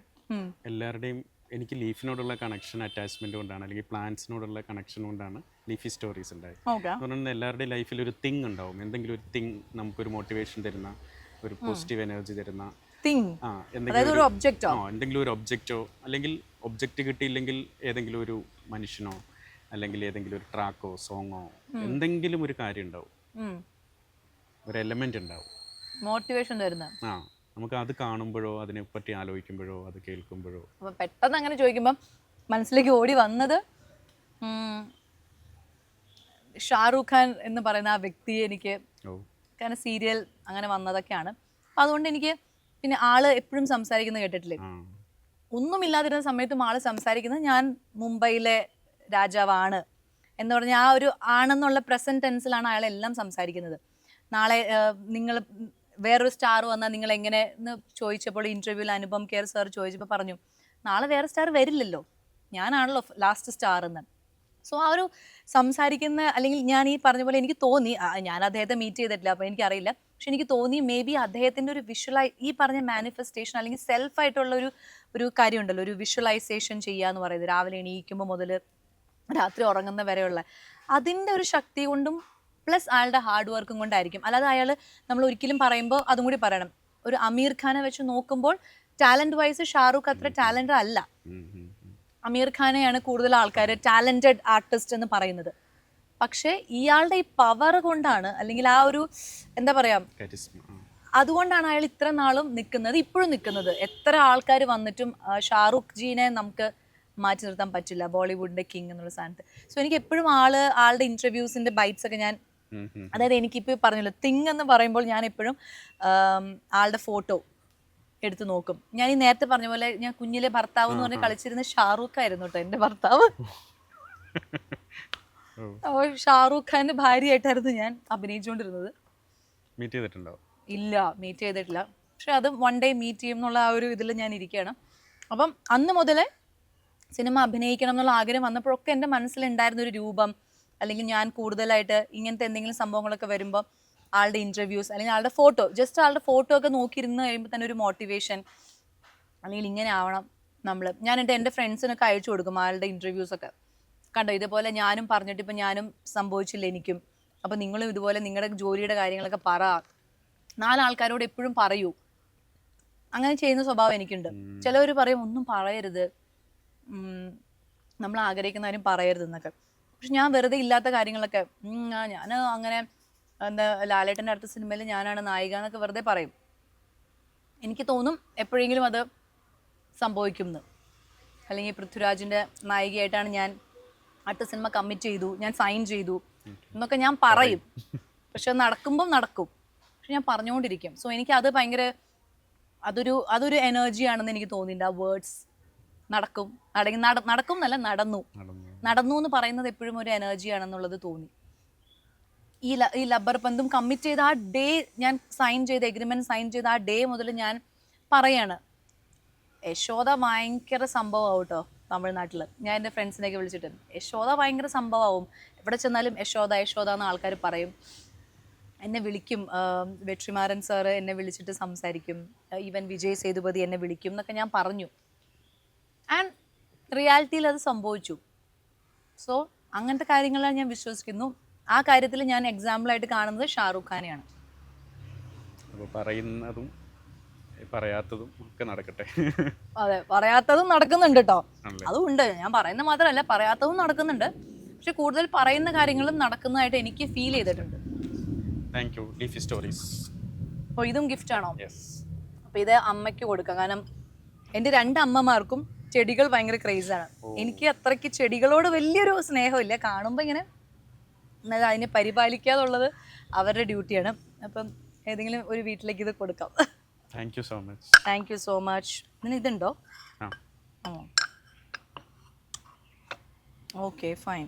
Speaker 2: എല്ലാവരുടെയും എനിക്ക് ലീഫിനോടുള്ള കണക്ഷൻ അറ്റാച്ച്മെന്റ് കൊണ്ടാണ്, അല്ലെങ്കിൽ പ്ലാന്റ്സിനോടുള്ള കണക്ഷൻ കൊണ്ടാണ് ലീഫി സ്റ്റോറീസ് ഉണ്ടായത്. അതുകൊണ്ട് എല്ലാവരുടെയും ലൈഫിൽ ഒരു തിങ് ഉണ്ടാവും, എന്തെങ്കിലും ഒരു തിങ് നമുക്കൊരു മോട്ടിവേഷൻ തരുന്ന, ഒരു പോസിറ്റീവ് എനർജി തരുന്ന എന്തെങ്കിലും ഒരു ഒബ്ജക്റ്റോ, അല്ലെങ്കിൽ ഒബ്ജക്റ്റ് കിട്ടിയില്ലെങ്കിൽ ഏതെങ്കിലും ഒരു മനുഷ്യനോ, അല്ലെങ്കിൽ ഏതെങ്കിലും ഒരു ട്രാക്കോ സോങ്ങോ, എന്തെങ്കിലും ഒരു കാര്യം ഉണ്ടാവും, ഒരു എലമെന്റ് ഉണ്ടാവും
Speaker 1: മോട്ടിവേഷൻ തരുന്ന.
Speaker 2: നമുക്ക് അത് കാണുമ്പോഴോ അതിനെപ്പറ്റി ആലോചിക്കുമ്പോഴോ അത് കേൾക്കുമ്പോഴോ.
Speaker 1: അപ്പം പെട്ടെന്ന് അങ്ങനെ ചോദിക്കുമ്പം മനസ്സിലേക്ക് ഓടി വന്നത് ഷാറൂഖ് ഖാൻ എന്ന് പറയുന്ന ആ വ്യക്തിയെ എനിക്ക് കാരണം സീരിയൽ അങ്ങനെ വന്നതൊക്കെയാണ്. അപ്പം അതുകൊണ്ട് എനിക്ക് പിന്നെ ആള് എപ്പോഴും സംസാരിക്കുന്നത് കേട്ടിട്ടില്ലേ, ഒന്നുമില്ലാതിരുന്ന സമയത്തും ആള് സംസാരിക്കുന്നത് ഞാൻ മുംബൈയിലെ രാജാവാണ് എന്ന് പറഞ്ഞ ആ ഒരു ആണെന്നുള്ള പ്രസന്റ് ടെൻസിലാണ് അയാളെല്ലാം സംസാരിക്കുന്നത്. നാളെ നിങ്ങൾ വേറൊരു സ്റ്റാർ വന്നാൽ നിങ്ങൾ എങ്ങനെ എന്ന് ചോദിച്ചപ്പോൾ ഇൻ്റർവ്യൂവിൽ അനുപം കെയർ സാർ ചോദിച്ചപ്പോൾ പറഞ്ഞു, നാളെ വേറെ സ്റ്റാർ വരില്ലല്ലോ, ഞാനാണല്ലോ ലാസ്റ്റ് സ്റ്റാർ എന്ന്. സോ ആ ഒരു സംസാരിക്കുന്ന, അല്ലെങ്കിൽ ഞാൻ ഈ പറഞ്ഞ പോലെ എനിക്ക് തോന്നി, ഞാൻ അദ്ദേഹത്തെ മീറ്റ് ചെയ്തിട്ടില്ല അപ്പോൾ എനിക്കറിയില്ല, പക്ഷെ എനിക്ക് തോന്നി മേ ബി അദ്ദേഹത്തിൻ്റെ ഒരു ഈ പറഞ്ഞ മാനിഫെസ്റ്റേഷൻ അല്ലെങ്കിൽ സെൽഫായിട്ടുള്ള ഒരു കാര്യമുണ്ടല്ലോ, ഒരു വിഷ്വലൈസേഷൻ ചെയ്യുക എന്ന് പറയുന്നത്, രാവിലെ എണീക്കുമ്പോൾ മുതൽ രാത്രി ഉറങ്ങുന്ന വരെയുള്ള അതിൻ്റെ ഒരു ശക്തി കൊണ്ടും പ്ലസ് അയാളുടെ ഹാർഡ് വർക്കും കൊണ്ടായിരിക്കും. അല്ലാതെ അയാൾ നമ്മൾ ഒരിക്കലും പറയുമ്പോൾ അതും കൂടി പറയണം, ഒരു അമീർ ഖാനെ വെച്ച് നോക്കുമ്പോൾ ടാലന്റ് വൈസ് ഷാറൂഖ് അത്ര ടാലന്റ് അല്ല. അമീർ ഖാനെയാണ് കൂടുതൽ ആൾക്കാർ ടാലന്റഡ് ആർട്ടിസ്റ്റ് എന്ന് പറയുന്നത്. പക്ഷേ ഇയാളുടെ ഈ പവർ കൊണ്ടാണ്, അല്ലെങ്കിൽ ആ ഒരു എന്താ പറയാ, അതുകൊണ്ടാണ് അയാൾ ഇത്ര നാളും നിൽക്കുന്നത്, ഇപ്പോഴും നിൽക്കുന്നത്. എത്ര ആൾക്കാർ വന്നിട്ടും ഷാറൂഖ് ജീനെ നമുക്ക് മാറ്റി നിർത്താൻ പറ്റില്ല, ബോളിവുഡിന്റെ കിങ് എന്നുള്ള സ്ഥാനത്ത്. സോ എനിക്ക് എപ്പോഴും ആളുടെ ഇന്റർവ്യൂസിന്റെ ബൈറ്റ്സ് ഒക്കെ ഞാൻ, അതായത് എനിക്കിപ്പോൾ പറഞ്ഞല്ലോ തിങ് എന്ന് പറയുമ്പോൾ ഞാൻ എപ്പോഴും ആളുടെ ഫോട്ടോ എടുത്ത് നോക്കും. ഞാൻ ഈ നേരത്തെ പറഞ്ഞ പോലെ ഞാൻ കുഞ്ഞിലെ ഭർത്താവ് എന്ന് പറഞ്ഞ് കളിച്ചിരുന്ന ഷാറൂഖ് ആയിരുന്നു കേട്ടോ എൻ്റെ ഭർത്താവ്. അപ്പോൾ ഷാറൂഖ് ഖാന്റെ ഭാര്യയായിട്ടായിരുന്നു ഞാൻ അഭിനയിച്ചുകൊണ്ടിരുന്നത്. ഇല്ല, മീറ്റ് ചെയ്തിട്ടില്ല. പക്ഷെ അത് വൺ ഡേ മീറ്റ് ചെയ്യും എന്നുള്ള ആ ഒരു ഇതിൽ ഞാൻ ഇരിക്കുകയാണ്. അപ്പം അന്ന് മുതലേ സിനിമ അഭിനയിക്കണം എന്നുള്ള ആഗ്രഹം വന്നപ്പോഴൊക്കെ എൻ്റെ മനസ്സിലുണ്ടായിരുന്ന ഒരു രൂപം, അല്ലെങ്കിൽ ഞാൻ കൂടുതലായിട്ട് ഇങ്ങനത്തെ എന്തെങ്കിലും സംഭവങ്ങളൊക്കെ വരുമ്പോൾ ആളുടെ ഇൻ്റർവ്യൂസ് അല്ലെങ്കിൽ ആളുടെ ഫോട്ടോ, ജസ്റ്റ് ആളുടെ ഫോട്ടോ ഒക്കെ നോക്കിയിരുന്ന് കഴിയുമ്പോൾ തന്നെ ഒരു മോട്ടിവേഷൻ, അല്ലെങ്കിൽ ഇങ്ങനെ ആവണം നമ്മൾ. ഞാൻ എൻ്റെ ഫ്രണ്ട്സിനൊക്കെ അയച്ചു കൊടുക്കും ആളുടെ ഇൻ്റർവ്യൂസൊക്കെ. കണ്ടോ ഇതുപോലെ ഞാനും പറഞ്ഞിട്ട് ഇപ്പം ഞാനും സംഭവിച്ചില്ല എനിക്കും, അപ്പം നിങ്ങളും ഇതുപോലെ നിങ്ങളുടെ ജോലിയുടെ കാര്യങ്ങളൊക്കെ പറ, 4 ആൾക്കാരോട് എപ്പോഴും പറയൂ. അങ്ങനെ ചെയ്യുന്ന സ്വഭാവം എനിക്കുണ്ട്. ചിലവർ പറയും ഒന്നും പറയരുത്, നമ്മൾ ആഗ്രഹിക്കുന്ന കാര്യം പറയരുത് എന്നൊക്കെ. പക്ഷെ ഞാൻ വെറുതെ ഇല്ലാത്ത കാര്യങ്ങളൊക്കെ ഞാൻ അങ്ങനെ എന്താ ലാലേട്ടൻ്റെ അടുത്ത സിനിമയിൽ ഞാനാണ് നായിക എന്നൊക്കെ വെറുതെ പറയും. എനിക്ക് തോന്നും എപ്പോഴെങ്കിലും അത് സംഭവിക്കും എന്ന്. അല്ലെങ്കിൽ പൃഥ്വിരാജിൻ്റെ നായികയായിട്ടാണ് ഞാൻ അടുത്ത സിനിമ കമ്മിറ്റ് ചെയ്തു, ഞാൻ സൈൻ ചെയ്തു എന്നൊക്കെ ഞാൻ പറയും. പക്ഷെ നടക്കുമ്പം നടക്കും, പക്ഷെ ഞാൻ പറഞ്ഞുകൊണ്ടിരിക്കും. സോ എനിക്കത് ഭയങ്കര അതൊരു എനർജിയാണെന്ന് എനിക്ക് തോന്നിയിട്ടുണ്ട്. ആ വേർഡ്സ് നടക്കും, നടക്കും എന്നല്ല നടന്നു എന്ന് പറയുന്നത് എപ്പോഴും ഒരു എനർജിയാണെന്നുള്ളത് തോന്നി. ഈ ലബ്ബർ ബന്ധം കമ്മിറ്റ് ചെയ്ത ആ ഡേ, ഞാൻ എഗ്രിമെന്റ് സൈൻ ചെയ്ത ആ ഡേ മുതൽ ഞാൻ പറയാണ്, യശോദ ഭയങ്കര സംഭവമാവും കേട്ടോ തമിഴ്നാട്ടിൽ. ഞാൻ എൻ്റെ ഫ്രണ്ട്സിനെയൊക്കെ വിളിച്ചിട്ട് യശോദ ഭയങ്കര സംഭവമാവും, എവിടെ ചെന്നാലും യശോദ യശോദ എന്ന് ആൾക്കാർ പറയും. എന്നെ വിളിക്കും, വെട്രിമാരൻ സാറ് എന്നെ വിളിച്ചിട്ട് സംസാരിക്കും, ഈവൻ വിജയ് സേതുപതി എന്നെ വിളിക്കും എന്നൊക്കെ ഞാൻ പറഞ്ഞു. ആൻഡ് റിയാലിറ്റിയിൽ അത് സംഭവിച്ചു. സോ അങ്ങനത്തെ കാര്യങ്ങളാണ് ഞാൻ വിശ്വസിക്കുന്നു. ആ കാര്യത്തിൽ ഞാൻ എക്സാമ്പിളായിട്ട് കാണുന്നത് ഷാറൂഖ് ഖാനെയാണ്.
Speaker 2: അപ്പോൾ പറയുന്നതും പറയാത്തതും ഒക്കെ നടക്കട്ടെ.
Speaker 1: അതെ, പറയാത്തതും നടക്കുന്നുണ്ട് കേട്ടോ,
Speaker 2: ആണല്ലേ?
Speaker 1: അതും ഉണ്ട്. ഞാൻ പറയുന്നത് മാത്രമല്ല, പറയാത്തതും നടക്കുന്നുണ്ട്. പക്ഷെ കൂടുതൽ പറയുന്ന കാര്യങ്ങളും നടക്കുന്നതായിട്ട് എനിക്ക് ഫീൽ ചെയ്തിട്ടുണ്ട്.
Speaker 2: Thank you. Leafy stories.
Speaker 1: അപ്പോൾ ഇതും ഗിഫ്റ്റ് ആണോ?
Speaker 2: യെസ്.
Speaker 1: അപ്പോൾ ഇത് അമ്മയ്ക്ക് കൊടുക്കാം. കാരണം എൻ്റെ 2 അമ്മമാർക്കും ചെടികൾ ഭയങ്കര ക്രേസാണ്. എനിക്ക് അത്രയ്ക്ക് ചെടികളോട് വലിയൊരു സ്നേഹമില്ല. കാണുമ്പോൾ ഇങ്ങനെ എന്നാൽ അതിനെ പരിപാലിക്കാതുള്ളത് അവരുടെ ഡ്യൂട്ടിയാണ്. അപ്പം ഏതെങ്കിലും ഒരു വീട്ടിലേക്ക് ഇത് കൊടുക്കാം.
Speaker 2: Thank you so much.
Speaker 1: Thank you so much. ഇതിന് ഇതുണ്ടോ?
Speaker 2: ആ.
Speaker 1: Okay, fine.